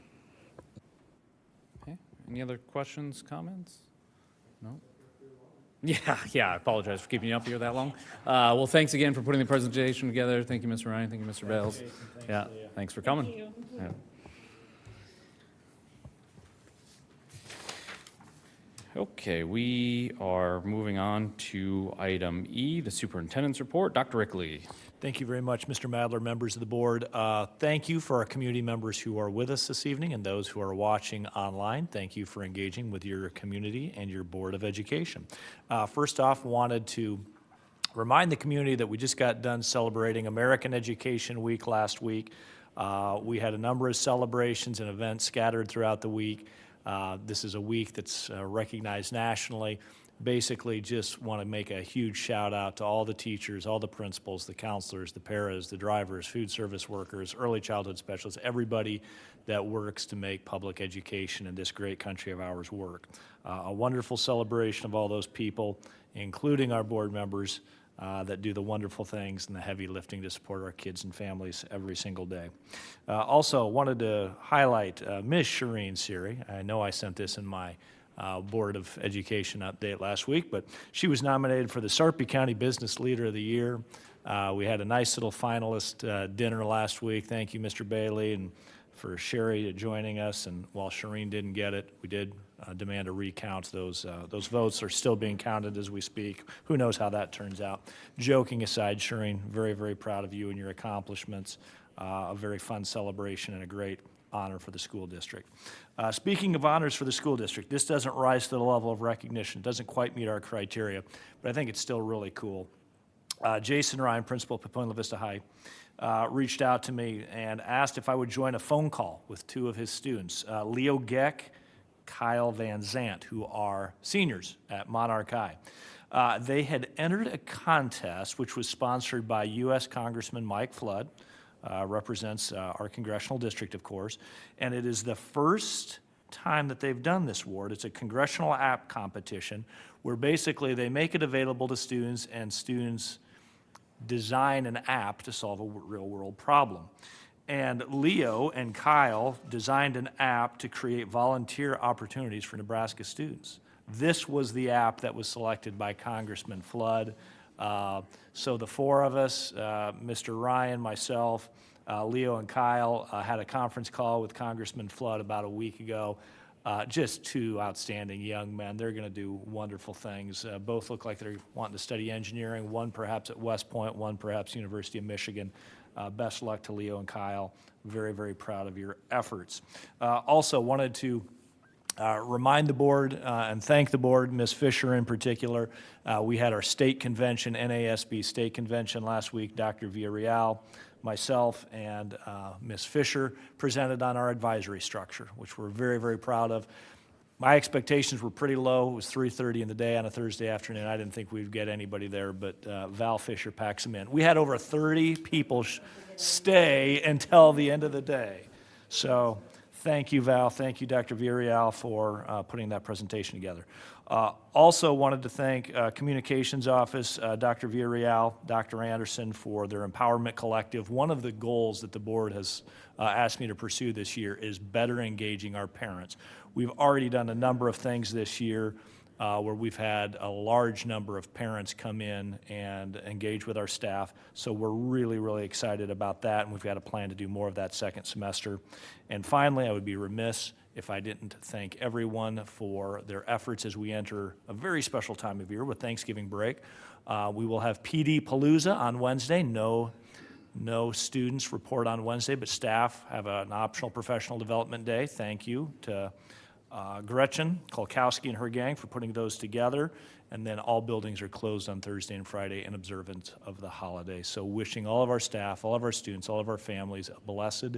Okay, any other questions, comments? No? Yeah, I apologize for keeping you up here that long. Well, thanks again for putting the presentation together. Thank you, Mr. Ryan, thank you, Mr. Bales. Yeah, thanks for coming. Thank you. Yeah. Okay, we are moving on to item E, the superintendent's report. Dr. Rickley. Thank you very much, Mr. Madler, members of the board. Thank you for our community members who are with us this evening and those who are watching online. Thank you for engaging with your community and your Board of Education. First off, wanted to remind the community that we just got done celebrating American Education Week last week. We had a number of celebrations and events scattered throughout the week. This is a week that's recognized nationally. Basically, just want to make a huge shout out to all the teachers, all the principals, the counselors, the paras, the drivers, food service workers, early childhood specialists, everybody that works to make public education in this great country of ours work. A wonderful celebration of all those people, including our board members that do the wonderful things and the heavy lifting to support our kids and families every single day. Also, wanted to highlight Ms. Shireen Siri. I know I sent this in my Board of Education update last week, but she was nominated for the Sarpy County Business Leader of the Year. We had a nice little finalist dinner last week. Thank you, Mr. Bailey, and for Sherry joining us. And while Shireen didn't get it, we did demand a recount. Those votes are still being counted as we speak. Who knows how that turns out? Joking aside, Shireen, very, very proud of you and your accomplishments. A very fun celebration and a great honor for the school district. Speaking of honors for the school district, this doesn't rise to the level of recognition. It doesn't quite meet our criteria, but I think it's still really cool. Jason Ryan, principal at Point La Vista High, reached out to me and asked if I would join a phone call with two of his students, Leo Geck, Kyle Van Zant, who are seniors at Monarch High. They had entered a contest which was sponsored by U.S. Congressman Mike Flood, represents our congressional district, of course, and it is the first time that they've done this award. It's a congressional app competition where basically they make it available to students and students design an app to solve a real-world problem. And Leo and Kyle designed an app to create volunteer opportunities for Nebraska students. This was the app that was selected by Congressman Flood. So the four of us, Mr. Ryan, myself, Leo, and Kyle, had a conference call with Congressman Flood about a week ago. Just two outstanding young men. They're going to do wonderful things. Both look like they're wanting to study engineering, one perhaps at West Point, one perhaps University of Michigan. Best luck to Leo and Kyle. Very, very proud of your efforts. Also wanted to remind the board and thank the board, Ms. Fisher in particular. We had our state convention, NASB state convention last week. Dr. Villarreal, myself, and Ms. Fisher presented on our advisory structure, which we're very, very proud of. My expectations were pretty low. It was 3:30 in the day on a Thursday afternoon. I didn't think we'd get anybody there, but Val Fisher packs them in. We had over 30 people stay until the end of the day. So thank you, Val. Thank you, Dr. Villarreal, for putting that presentation together. Also wanted to thank Communications Office, Dr. Villarreal, Dr. Anderson for their Empowerment Collective. One of the goals that the board has asked me to pursue this year is better engaging our parents. We've already done a number of things this year where we've had a large number of parents come in and engage with our staff. So we're really, really excited about that, and we've got a plan to do more of that second semester. And finally, I would be remiss if I didn't thank everyone for their efforts as we enter a very special time of year with Thanksgiving break. We will have PD Palooza on Wednesday. No students report on Wednesday, but staff have an optional professional development day. Thank you to Gretchen Kolkowski and her gang for putting those together. And then all buildings are closed on Thursday and Friday in observance of the holiday. So wishing all of our staff, all of our students, all of our families a blessed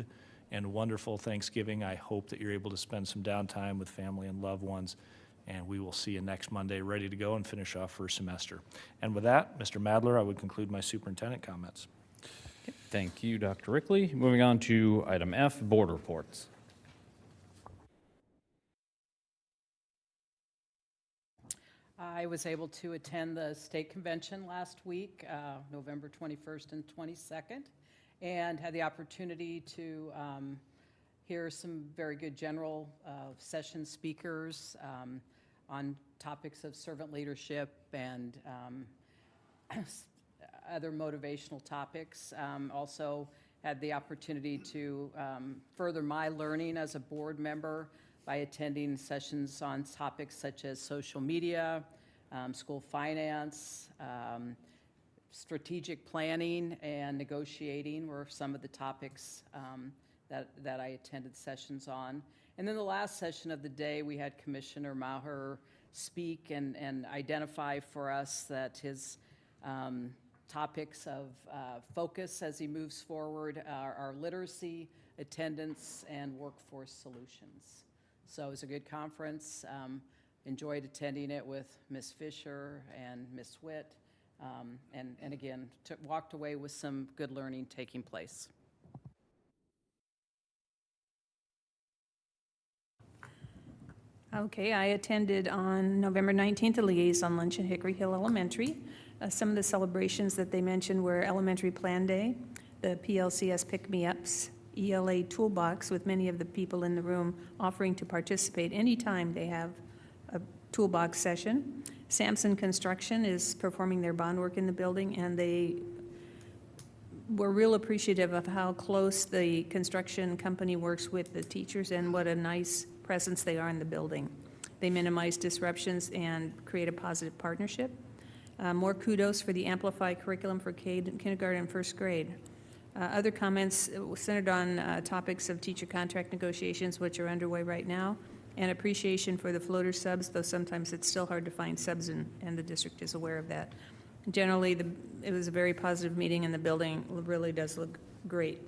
and wonderful Thanksgiving. I hope that you're able to spend some downtime with family and loved ones. And we will see you next Monday ready to go and finish off first semester. And with that, Mr. Madler, I would conclude my superintendent comments. Thank you, Dr. Rickley. Moving on to item F, board reports. I was able to attend the state convention last week, November 21st and 22nd, and had the opportunity to hear some very good general session speakers on topics of servant leadership and other motivational topics. Also had the opportunity to further my learning as a board member by attending sessions on topics such as social media, school finance, strategic planning, and negotiating were some of the topics that I attended sessions on. And then the last session of the day, we had Commissioner Maher speak and identify for us that his topics of focus as he moves forward are literacy, attendance, and workforce solutions. So it was a good conference. Enjoyed attending it with Ms. Fisher and Ms. Witt, and again, walked away with some good learning taking place. Okay, I attended on November 19th a liaison lunch at Hickory Hill Elementary. Some of the celebrations that they mentioned were Elementary Plan Day, the PLCS Pick-Me-Ups, ELA Toolbox, with many of the people in the room offering to participate anytime they have a toolbox session. Sampson Construction is performing their bond work in the building, and they were real appreciative of how close the construction company works with the teachers and what a nice presence they are in the building. They minimize disruptions and create a positive partnership. More kudos for the Amplify curriculum for kindergarten and first grade. Other comments centered on topics of teacher contract negotiations, which are underway right now, and appreciation for the floater subs, though sometimes it's still hard to find subs, and the district is aware of that. Generally, it was a very positive meeting, and the building really does look great.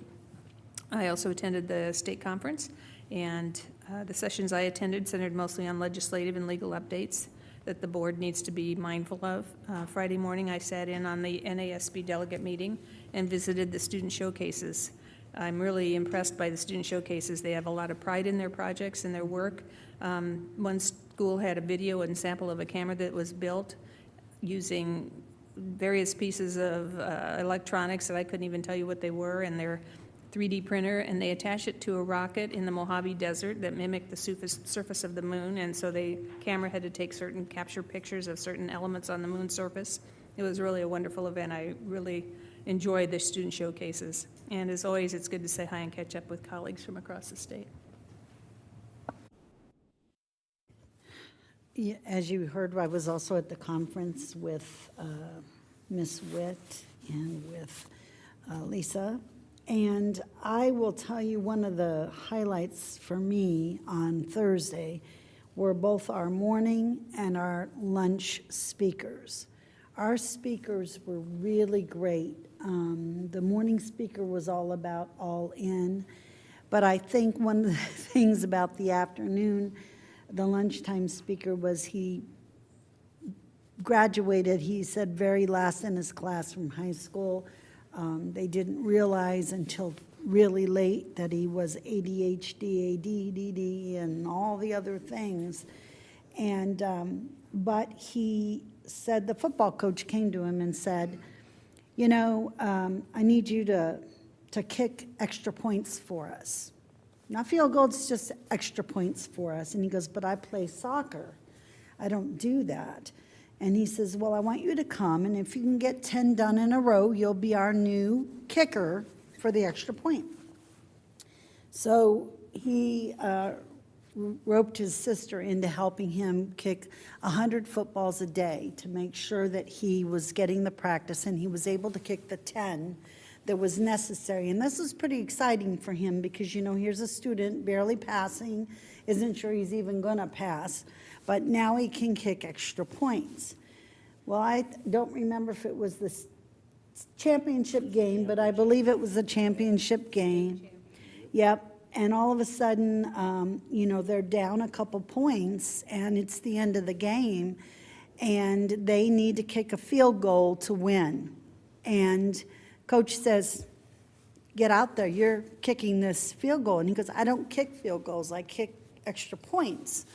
I also attended the state conference, and the sessions I attended centered mostly on legislative and legal updates that the board needs to be mindful of. Friday morning, I sat in on the NASB delegate meeting and visited the student showcases. I'm really impressed by the student showcases. They have a lot of pride in their projects and their work. One school had a video and sample of a camera that was built using various pieces of electronics that I couldn't even tell you what they were, and their 3D printer, and they attached it to a rocket in the Mojave Desert that mimicked the surface of the moon, and so the camera had to capture pictures of certain elements on the moon surface. It was really a wonderful event. I really enjoyed the student showcases. And as always, it's good to say hi and catch up with colleagues from across the state. Yeah, as you heard, I was also at the conference with Ms. Witt and with Lisa. And I will tell you, one of the highlights for me on Thursday were both our morning and our lunch speakers. Our speakers were really great. The morning speaker was all about all in, but I think one of the things about the afternoon, the lunchtime speaker, was he graduated, he said, very last in his class from high school. They didn't realize until really late that he was ADHD, ADD, and all the other things. And but he said, the football coach came to him and said, you know, I need you to kick extra points for us. Not field goals, just extra points for us. And he goes, but I play soccer. I don't do that. And he says, well, I want you to come, and if you can get 10 done in a row, you'll be our new kicker for the extra point. So he roped his sister into helping him kick 100 footballs a day to make sure that he was getting the practice, and he was able to kick the 10 that was necessary. And this was pretty exciting for him because, you know, here's a student barely passing, isn't sure he's even going to pass, but now he can kick extra points. Well, I don't remember if it was the championship game, but I believe it was a championship game. Yep. And all of a sudden, you know, they're down a couple points, and it's the end of the game, and they need to kick a field goal to win. And coach says, get out there, you're kicking this field goal. And he goes, I don't kick field goals, I kick extra points.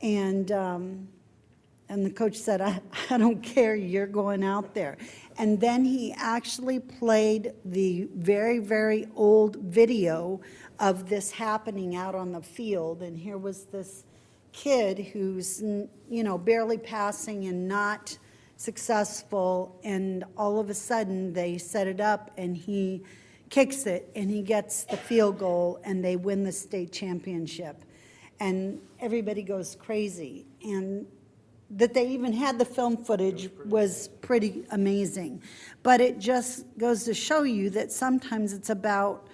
And And the coach said, I don't care, you're going out there. And then he actually played the very, very old video of this happening out on the field. And here was this kid who's, barely passing and not successful. And all of a sudden, they set it up and he kicks it and he gets the field goal and they win the state championship. And everybody goes crazy. And that they even had the film footage was pretty amazing. But it just goes to show you that sometimes it's about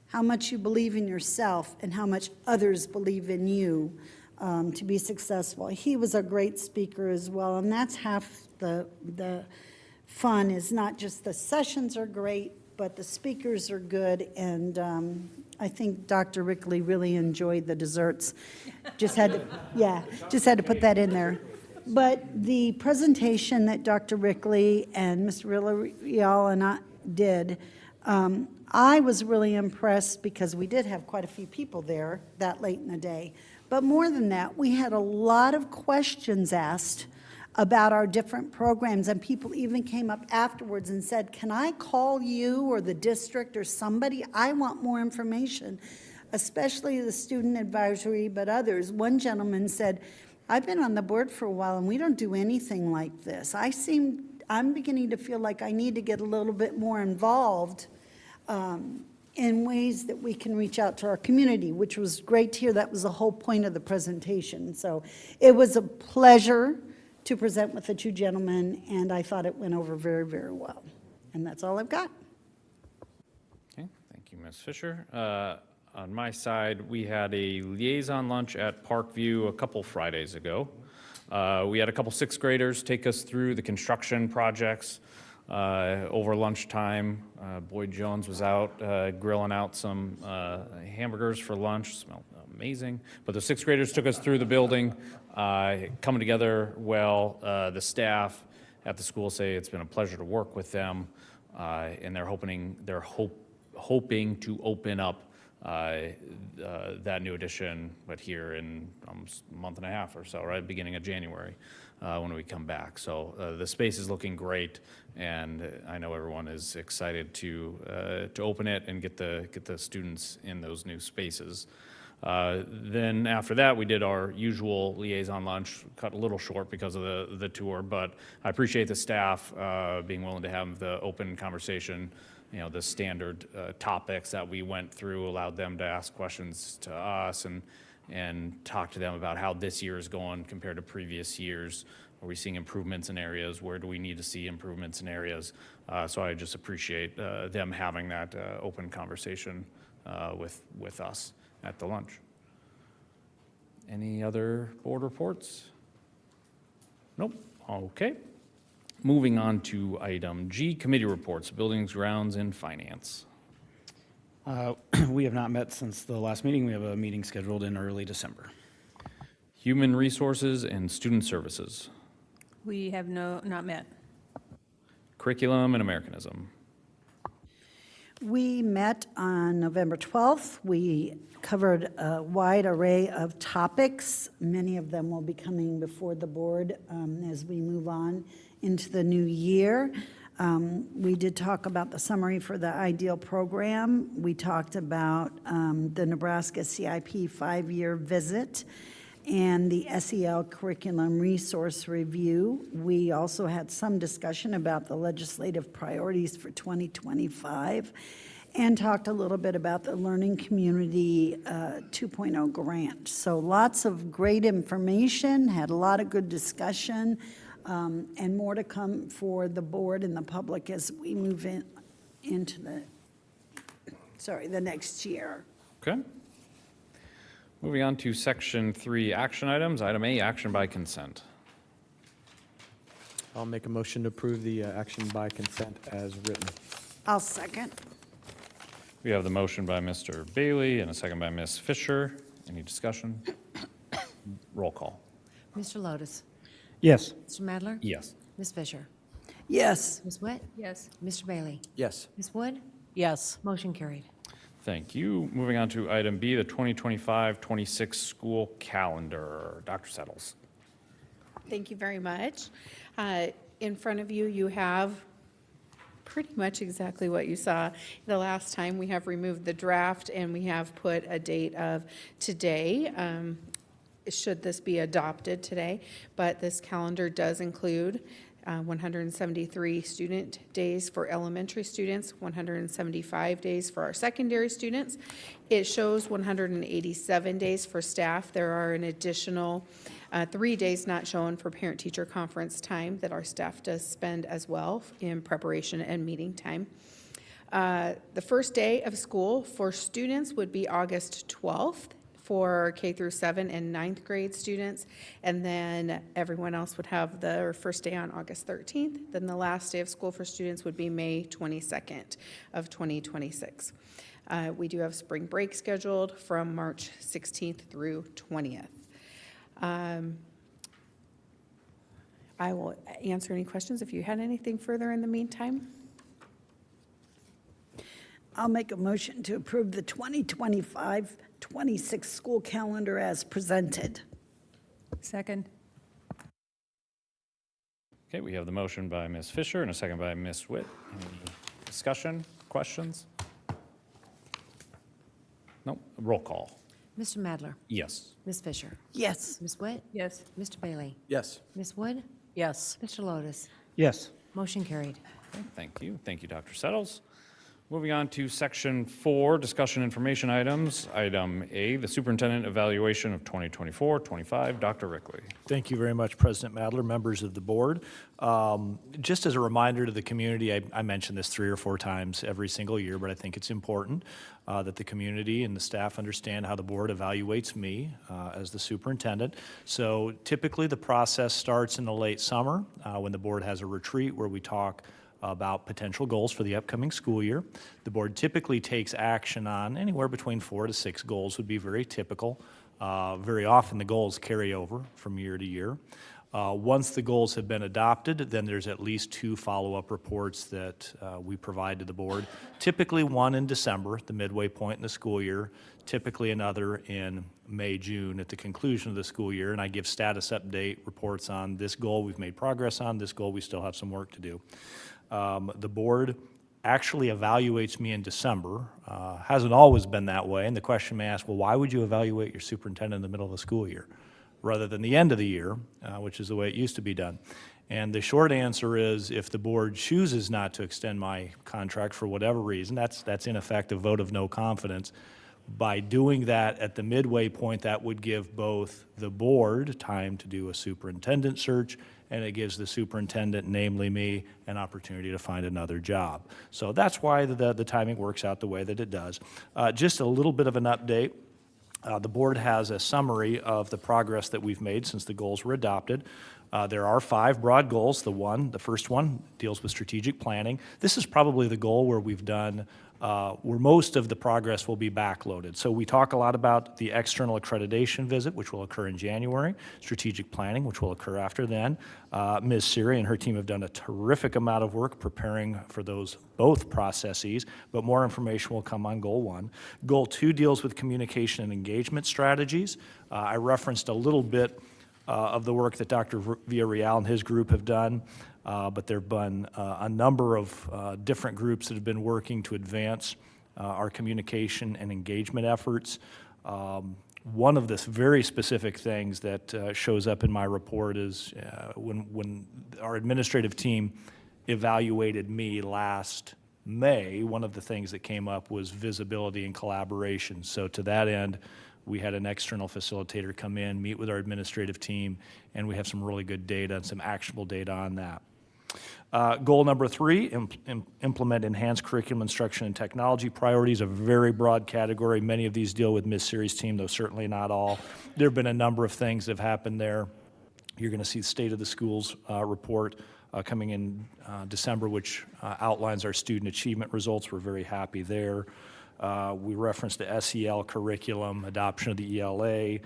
how much you believe in yourself and how much others believe in you to be successful. He was a great speaker as well, and that's half the fun, is not just the sessions are great, but the speakers are good, and I think Dr. Rickley really enjoyed the desserts. Just had to put that in there. But the presentation that Dr. Rickley and Mr. Villarreal and I did, I was really impressed because we did have quite a few people there that late in the day. But more than that, we had a lot of questions asked about our different programs, and people even came up afterwards and said, can I call you or the district or somebody? I want more information, especially the student advisory, but others. One gentleman said, I've been on the board for a while and we don't do anything like this. I'm beginning to feel like I need to get a little bit more involved in ways that we can reach out to our community, which was great to hear. That was the whole point of the presentation. So it was a pleasure to present with the two gentlemen, and I thought it went over very, very well. And that's all I've got. Okay, thank you, Ms. Fisher. On my side, we had a liaison lunch at Parkview a couple Fridays ago. We had a couple sixth graders take us through the construction projects over lunchtime. Boyd Jones was out grilling out some hamburgers for lunch. Smelled amazing. But the sixth graders took us through the building, coming together well. The staff at the school say it's been a pleasure to work with them, and they're hoping to open up that new edition, but here in almost a month and a half or so, right, beginning of January, when we come back. So the space is looking great, and I know everyone is excited to open it and get the students in those new spaces. Then after that, we did our usual liaison lunch, cut a little short because of the tour, but I appreciate the staff being willing to have the open conversation. The standard topics that we went through allowed them to ask questions to us and talk to them about how this year is going compared to previous years. Are we seeing improvements in areas? Where do we need to see improvements in areas? So I just appreciate them having that open conversation with us at the lunch. Any other board reports? Nope. Okay. Moving on to item G, committee reports, buildings, grounds, and finance. We have not met since the last meeting. We have a meeting scheduled in early December. Human resources and student services. We have not met. Curriculum and Americanism. We met on November 12th. We covered a wide array of topics. Many of them will be coming before the board as we move on into the new year. We did talk about the summary for the IDEAL program. We talked about the Nebraska CIP 5-year visit and the SEL curriculum resource review. We also had some discussion about the legislative priorities for 2025 and talked a little bit about the Learning Community 2.0 grant. So lots of great information, had a lot of good discussion, and more to come for the board and the public as we move into the next year. Okay. Moving on to section 3, action items. Item A, action by consent. I'll make a motion to approve the action by consent as written. I'll second. We have the motion by Mr. Bailey and a second by Ms. Fisher. Any discussion? Roll call. Mr. Lotus? Yes. Mr. Madler? Yes. Ms. Fisher? Yes. Ms. Witt? Yes. Mr. Bailey? Yes. Ms. Wood? Yes. Motion carried. Thank you. Moving on to item B, the 2025-26 school calendar. Dr. Settles. Thank you very much. In front of you, you have pretty much exactly what you saw the last time. We have removed the draft, and we have put a date of today, should this be adopted today. But this calendar does include 173 student days for elementary students, 175 days for our secondary students. It shows 187 days for staff. There are an additional 3 days not shown for parent-teacher conference time that our staff does spend as well in preparation and meeting time. The first day of school for students would be August 12th for K through 7 and 9th grade students, and then everyone else would have their first day on August 13th. Then the last day of school for students would be May 22nd of 2026. We do have spring break scheduled from March 16th through 20th. I will answer any questions if you had anything further in the meantime. I'll make a motion to approve the 2025-26 school calendar as presented. Second. Okay, we have the motion by Ms. Fisher and a second by Ms. Witt. Any discussion, questions? No, roll call. Mr. Madler? Yes. Ms. Fisher? Yes. Ms. Witt? Yes. Mr. Bailey? Yes. Ms. Wood? Yes. Mr. Lotus? Yes. Motion carried. Okay, thank you. Thank you, Dr. Settles. Moving on to Section 4, discussion information items. Item A, the superintendent evaluation of 2024-25. Dr. Rickley. Thank you very much, President Madler, members of the board. Just as a reminder to the community, I mention this 3 or 4 times every single year, but I think it's important that the community and the staff understand how the board evaluates me as the superintendent. So typically the process starts in the late summer when the board has a retreat where we talk about potential goals for the upcoming school year. The board typically takes action on anywhere between 4 to 6 goals would be very typical. Very often the goals carry over from year to year. Once the goals have been adopted, then there's at least 2 follow-up reports that we provide to the board. Typically one in December, the midway point in the school year, typically another in May, June at the conclusion of the school year, and I give status update reports on this goal we've made progress on, this goal we still have some work to do. The board actually evaluates me in December. Hasn't always been that way, and the question may ask, well, why would you evaluate your superintendent in the middle of the school year rather than the end of the year, which is the way it used to be done? And the short answer is, if the board chooses not to extend my contract for whatever reason, that's in effect a vote of no confidence. By doing that at the midway point, that would give both the board time to do a superintendent search, and it gives the superintendent, namely me, an opportunity to find another job. So that's why the timing works out the way that it does. Just a little bit of an update. The board has a summary of the progress that we've made since the goals were adopted. There are 5 broad goals. The first one deals with strategic planning. This is probably the goal where we've done where most of the progress will be backloaded. So we talk a lot about the external accreditation visit, which will occur in January, strategic planning, which will occur after then. Ms. Siri and her team have done a terrific amount of work preparing for those both processes, but more information will come on Goal 1. Goal 2 deals with communication and engagement strategies. I referenced a little bit of the work that Dr. Villarreal and his group have done. But there have been a number of different groups that have been working to advance our communication and engagement efforts. One of the very specific things that shows up in my report is when our administrative team evaluated me last May, one of the things that came up was visibility and collaboration. So to that end, we had an external facilitator come in, meet with our administrative team, and we have some really good data and some actionable data on that. Goal number 3, implement enhanced curriculum instruction and technology priorities, a very broad category. Many of these deal with Ms. Siri's team, though certainly not all. There have been a number of things that have happened there. You're going to see the State of the Schools report coming in December, which outlines our student achievement results. We're very happy there. We referenced the SEL curriculum, adoption of the ELA.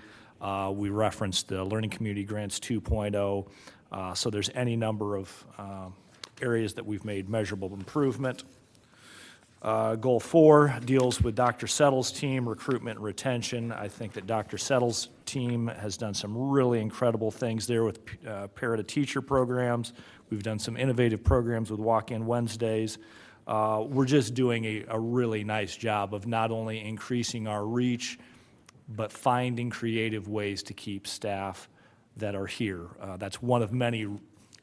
We referenced the Learning Community Grants 2.0. So there's any number of areas that we've made measurable improvement. Goal 4 deals with Dr. Settle's team, recruitment and retention. I think that Dr. Settle's team has done some really incredible things there with parent-to-teacher programs. We've done some innovative programs with walk-in Wednesdays. We're just doing a really nice job of not only increasing our reach, but finding creative ways to keep staff that are here. That's one of many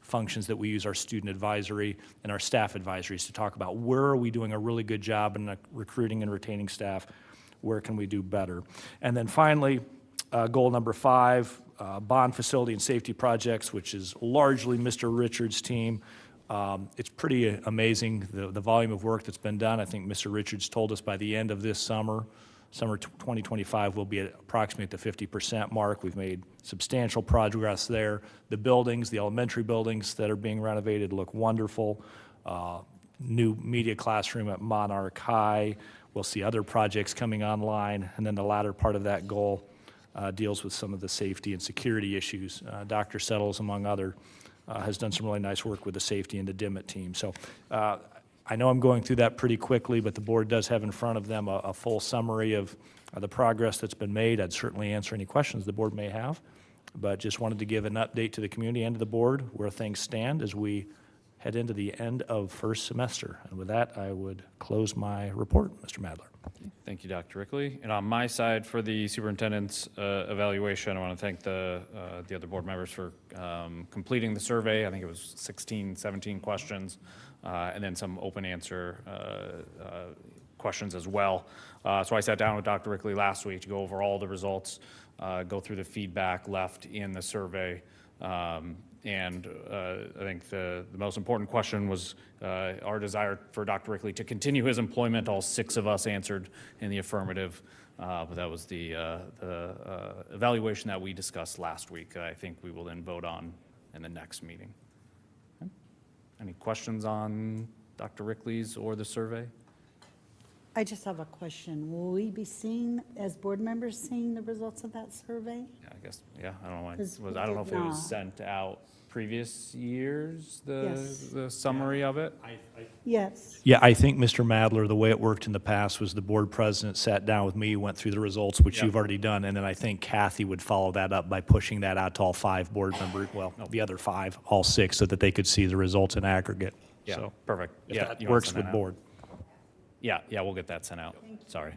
functions that we use our student advisory and our staff advisories to talk about where are we doing a really good job in recruiting and retaining staff, where can we do better. And then finally, goal number 5, bond facility and safety projects, which is largely Mr. Richards' team. It's pretty amazing, the volume of work that's been done. I think Mr. Richards told us by the end of this summer 2025, we'll be at approximately at the 50% mark. We've made substantial progress there. The buildings, the elementary buildings that are being renovated look wonderful. New media classroom at Monarch High. We'll see other projects coming online. And then the latter part of that goal deals with some of the safety and security issues. Dr. Settles, among other, has done some really nice work with the safety and the DIMIT team. So I know I'm going through that pretty quickly, but the board does have in front of them a full summary of the progress that's been made. I'd certainly answer any questions the board may have, but just wanted to give an update to the community and to the board where things stand as we head into the end of first semester. And with that, I would close my report, Mr. Madler. Thank you, Dr. Rickley. And on my side, for the superintendent's evaluation, I want to thank the other board members for completing the survey. I think it was 16, 17 questions, and then some open answer questions as well. So I sat down with Dr. Rickley last week to go over all the results, go through the feedback left in the survey. And I think the most important question was our desire for Dr. Rickley to continue his employment. All 6 of us answered in the affirmative, but that was the evaluation that we discussed last week. I think we will then vote on in the next meeting. Okay. Any questions on Dr. Rickley's or the survey? I just have a question. Will we be seeing, as board members, seeing the results of that survey? Yeah, I guess, yeah, I don't know. Because we I don't know did if it was not. sent out previous years, Yes. the summary of it. Yes. Yeah, I think, Mr. Madler, the way it worked in the past was the board president sat down with me, went through the results, which Yeah. you've already done, and then I think Kathy would follow that up by pushing that out to all 5 board members, well, the other 5, all 6, so that they could see the results in aggregate. Yeah, So, perfect. if Yeah, that you wanna works send with that out? board. Yeah, we'll get that sent out. Sorry.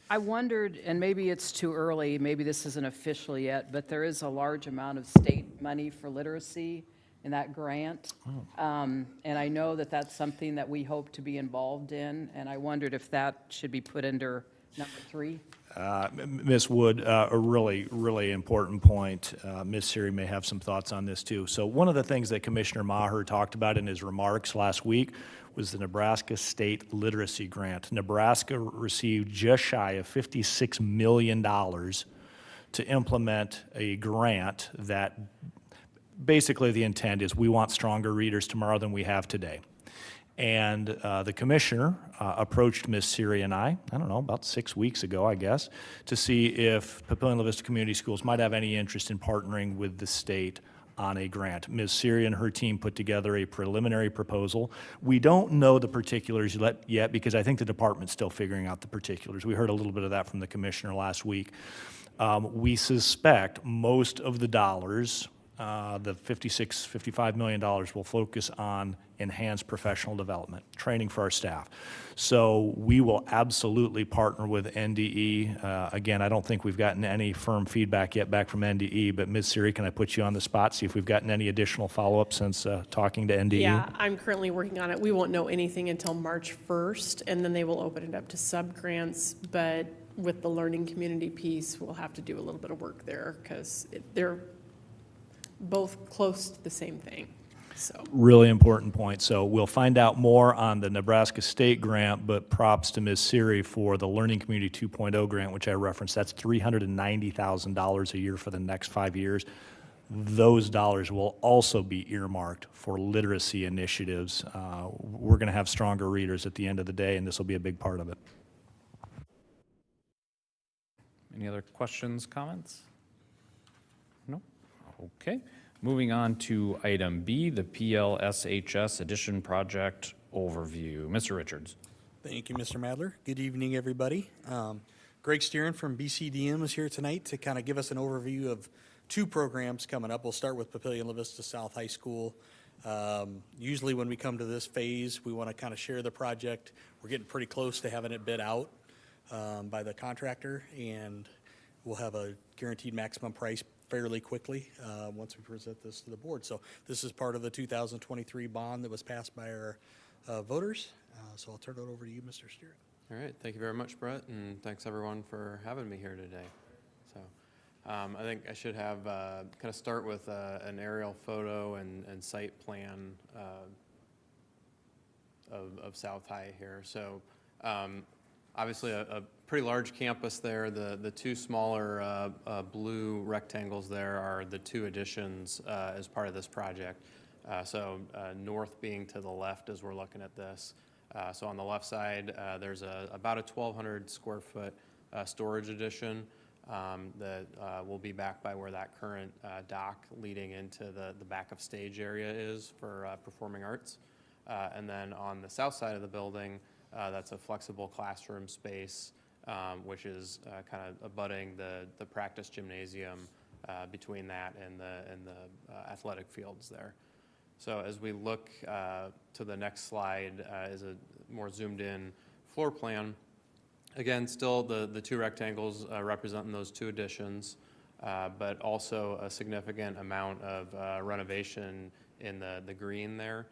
I wondered, and maybe it's too early, maybe this isn't official yet, but there is a large amount of state money for literacy in that grant. And I know that that's something that we hope to be involved in, and I wondered if that should be put under number 3. Ms. Wood, a really, really important point. Ms. Siri may have some thoughts on this too. So one of the things that Commissioner Maher talked about in his remarks last week was the Nebraska State Literacy Grant. Nebraska received just shy of $56 million to implement a grant that basically the intent is we want stronger readers tomorrow than we have today. And the commissioner approached Ms. Siri and I don't know, about 6 weeks ago, I guess, to see if Papillion-La Vista Community Schools might have any interest in partnering with the state on a grant. Ms. Siri and her team put together a preliminary proposal. We don't know the particulars yet because I think the department's still figuring out the particulars. We heard a little bit of that from the commissioner last week. We suspect most of the dollars, the $55 million, will focus on enhanced professional development, training for our staff. So we will absolutely partner with NDE. Again, I don't think we've gotten any firm feedback yet back from NDE, but Ms. Siri, can I put you on the spot, see if we've gotten any additional follow-up since talking to NDE? Yeah, I'm currently working on it. We won't know anything until March 1st, and then they will open it up to sub-grants, but with the learning community piece, we'll have to do a little bit of work there because they're both close to the same thing, so. Really important point. So we'll find out more on the Nebraska State grant, but props to Ms. Siri for the Learning Community 2.0 grant, which I referenced. That's $390,000 a year for the next 5 years. Those dollars will also be earmarked for literacy initiatives. We're going to have stronger readers at the end of the day, and this will be a big part of it. Any other questions, comments? No? Okay. Moving on to item B, the PLCS addition project overview. Mr. Richards. Thank you, Mr. Madler. Good evening, everybody. Greg Steeren from BCDM is here tonight to kind of give us an overview of two programs coming up. We'll start with Papillion La Vista South High School. Usually when we come to this phase, we want to kind of share the project. We're getting pretty close to having it bid out by the contractor, and we'll have a guaranteed maximum price fairly quickly once we present this to the board. So this is part of the 2023 bond that was passed by our voters. So I'll turn it over to you, Mr. Steeren. All right, thank you very much, Brett, and thanks everyone for having me here today. So I think I should have kind of start with an aerial photo and site plan of South High here. So obviously a pretty large campus there. The two smaller blue rectangles there are the two additions as part of this project. So north being to the left as we're looking at this. So on the left side, there's about a 1,200 square foot storage addition that will be back by where that current dock leading into the back of stage area is for performing arts. And then on the south side of the building, that's a flexible classroom space, which is kind of abutting the practice gymnasium between that and the athletic fields there. So as we look to the next slide is a more zoomed in floor plan. Again, still the two rectangles representing those two additions, but also a significant amount of renovation in the green there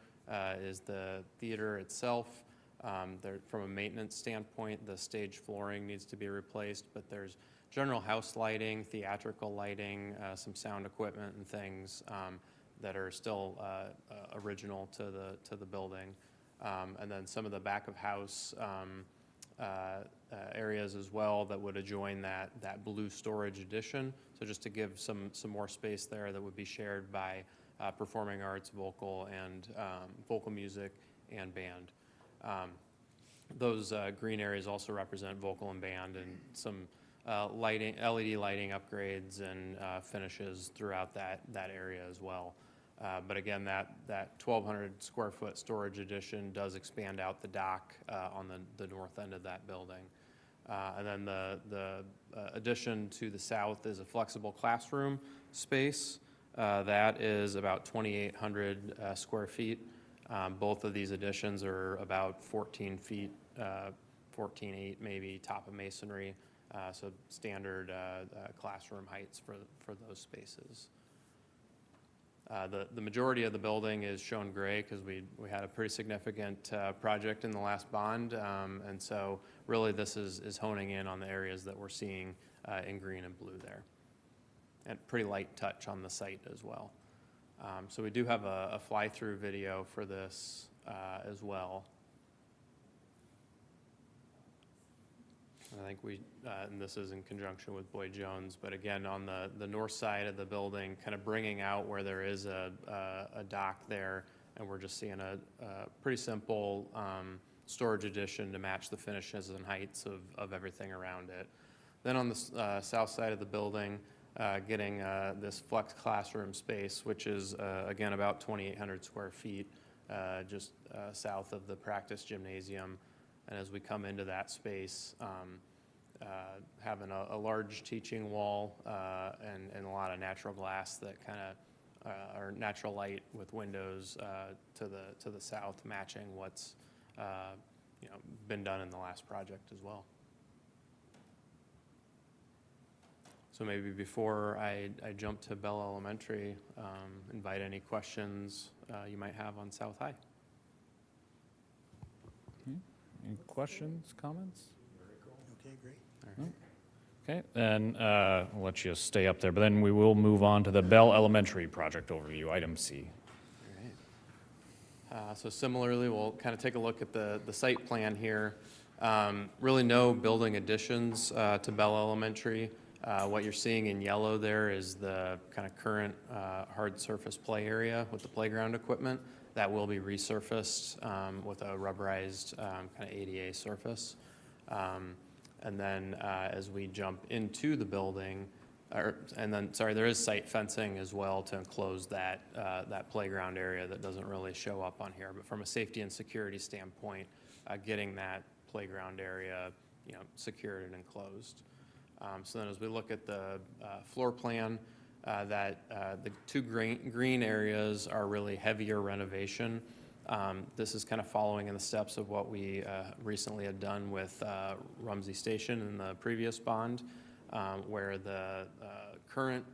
is the theater itself. From a maintenance standpoint, the stage flooring needs to be replaced, but there's general house lighting, theatrical lighting, some sound equipment and things that are still original to the building. And then some of the back of house areas as well that would adjoin that blue storage addition. So just to give some more space there that would be shared by performing arts, vocal music and band. Those green areas also represent vocal and band and some lighting, LED lighting upgrades and finishes throughout that area as well. But again, that 1,200 square foot storage addition does expand out the dock on the north end of that building. And then the addition to the south is a flexible classroom space. That is about 2,800 square feet. Both of these additions are about 14 feet, 14.8 maybe, top of masonry. So standard classroom heights for those spaces. The majority of the building is shown gray because we had a pretty significant project in the last bond, and so really this is honing in on the areas that we're seeing in green and blue there. And pretty light touch on the site as well. So we do have a fly-through video for this as well. I think and this is in conjunction with Boyd Jones, but again, on the north side of the building, kind of bringing out where there is a dock there, and we're just seeing a pretty simple storage addition to match the finishes and heights of everything around it. Then on the south side of the building, getting this flex classroom space, which is, again, about 2,800 square feet, just south of the practice gymnasium. And as we come into that space, having a large teaching wall and a lot of natural glass that kind of or natural light with windows to the south, matching what's been done in the last project as well. So maybe before I jump to Bell Elementary, invite any questions you might have on South High. Any questions, comments? Okay, great. Okay, then we'll let you stay up there, but then we will move on to the Bell Elementary project overview, item C. All right. So similarly, we'll kind of take a look at the site plan here. Really no building additions to Bell Elementary. What you're seeing in yellow there is the kind of current hard surface play area with the playground equipment. That will be resurfaced with a rubberized kind of ADA surface. And then as we jump into the building, and then, sorry, there is site fencing as well to enclose that, that playground area that doesn't really show up on here. But from a safety and security standpoint, getting that playground area, secured and enclosed. So then as we look at the floor plan, the two green areas are really heavier renovation. This is kind of following in the steps of what we recently had done with Rumsey Station in the previous bond, where the current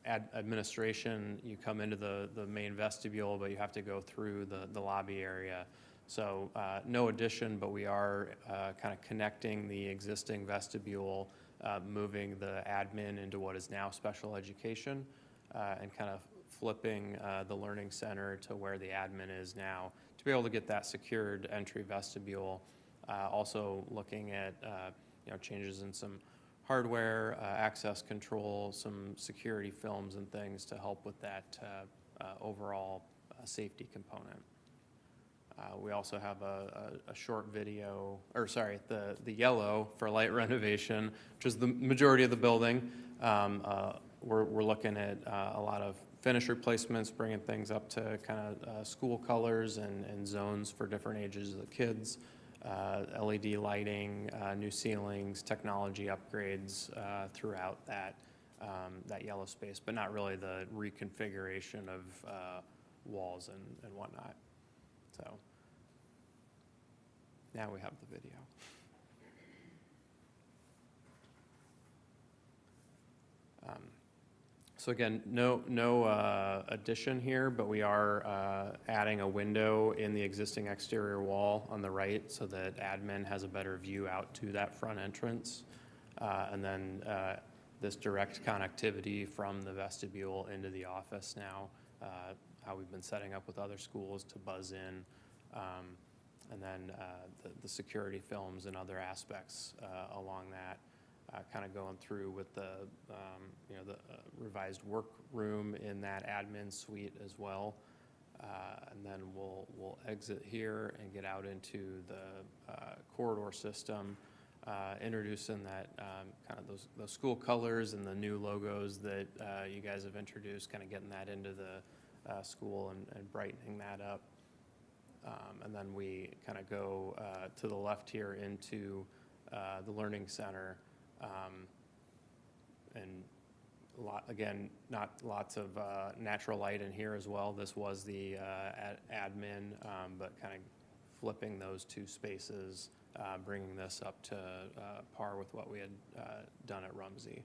administration, you come into the main vestibule, but you have to go through the lobby area. So no addition, but we are kind of connecting the existing vestibule, moving the admin into what is now special education, and kind of flipping the learning center to where the admin is now to be able to get that secured entry vestibule. Also looking at changes in some hardware, access control, some security films and things to help with that overall safety component. We also have a short video, or sorry, the yellow for light renovation, which is the majority of the building. We're looking at a lot of finish replacements, bringing things up to kind of school colors and zones for different ages of the kids. LED lighting, new ceilings, technology upgrades throughout that yellow space, but not really the reconfiguration of walls and whatnot. So now we have the video. So again, no addition here, but we are adding a window in the existing exterior wall on the right so that admin has a better view out to that front entrance. And then this direct connectivity from the vestibule into the office now, how we've been setting up with other schools to buzz in. And then the security films and other aspects along that. Kind of going through with the revised workroom in that admin suite as well. And then we'll exit here and get out into the corridor system, introducing that kind of those school colors and the new logos that you guys have introduced, kind of getting that into the school and brightening that up. And then we kind of go to the left here into the Learning Center. And again, not lots of natural light in here as well. This was the admin, but kind of flipping those two spaces, bringing this up to par with what we had done at Rumsey.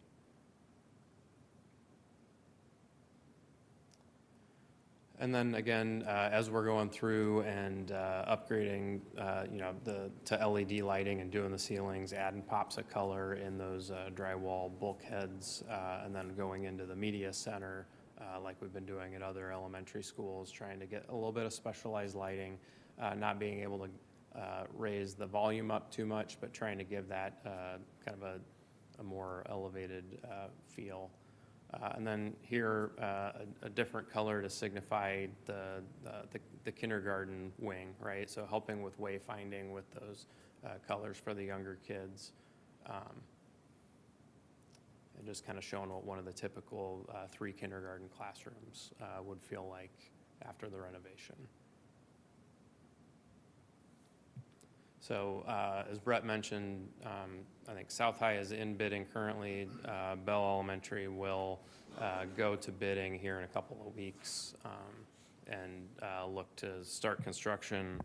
And then again, as we're going through and upgrading, to LED lighting and doing the ceilings, adding pops of color in those drywall bulkheads, and then going into the media center, like we've been doing at other elementary schools, trying to get a little bit of specialized lighting, not being able to raise the volume up too much, but trying to give that kind of a more elevated feel. And then here, a different color to signify the kindergarten wing, right? So helping with wayfinding with those colors for the younger kids. And just kind of showing what one of the typical 3 kindergarten classrooms would feel like after the renovation. So as Brett mentioned, I think South High is in bidding currently. Bell Elementary will go to bidding here in a couple of weeks and look to start construction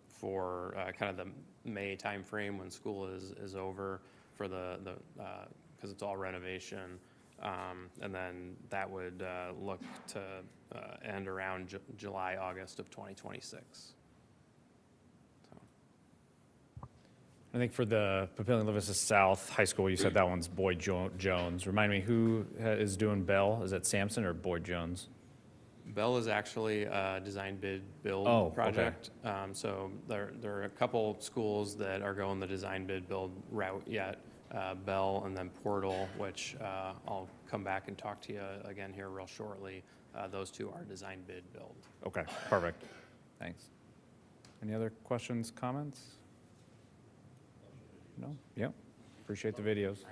for kind of the May timeframe when school is over for because it's all renovation. And then that would look to end around July, August of 2026. I think for the Papillion La Vista South High School, you said that one's Boyd Jones. Remind me, who is doing Bell? Is it Sampson or Boyd Jones? Bell is actually a design bid build Oh, okay. project. So there are a couple schools that are going the design bid build route yet. Bell and then Portal, which I'll come back and talk to you again here real shortly. Those two are design bid build. Okay, perfect. Thanks. Any other questions, comments? No? Yep. Appreciate the videos.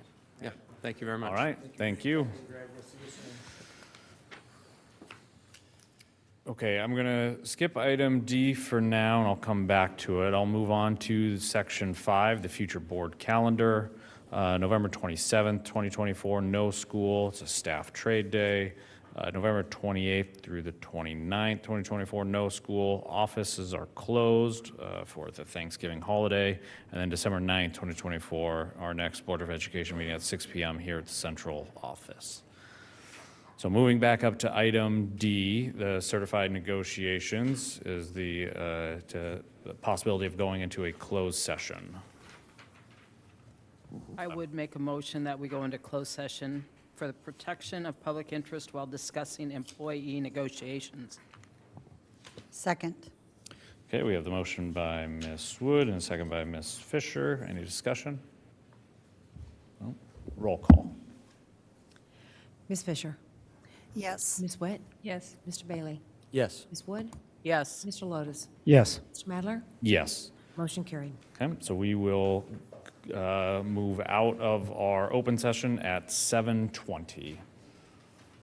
Yeah, thank you very much. All right, thank you. Okay, I'm going to skip item D for now, and I'll come back to it. I'll move on to section 5, the future board calendar. November 27th, 2024, no school. It's a staff trade day. November 28th through the 29th, 2024, no school. Offices are closed for the Thanksgiving holiday. And then December 9th, 2024, our next Board of Education meeting at 6 p.m. here at the central office. So moving back up to item D, the certified negotiations is the possibility of going into a closed session. I would make a motion that we go into closed session for the protection of public interest while discussing employee negotiations. Second. Okay, we have the motion by Ms. Wood and a second by Ms. Fisher. Any discussion? No? Roll call. Ms. Fisher? Yes. Ms. Witt? Yes. Mr. Bailey? Yes. Ms. Wood? Yes. Mr. Lotus? Yes. Mr. Madler? Yes. Motion carried. Okay, so we will move out of our open session at 7:20.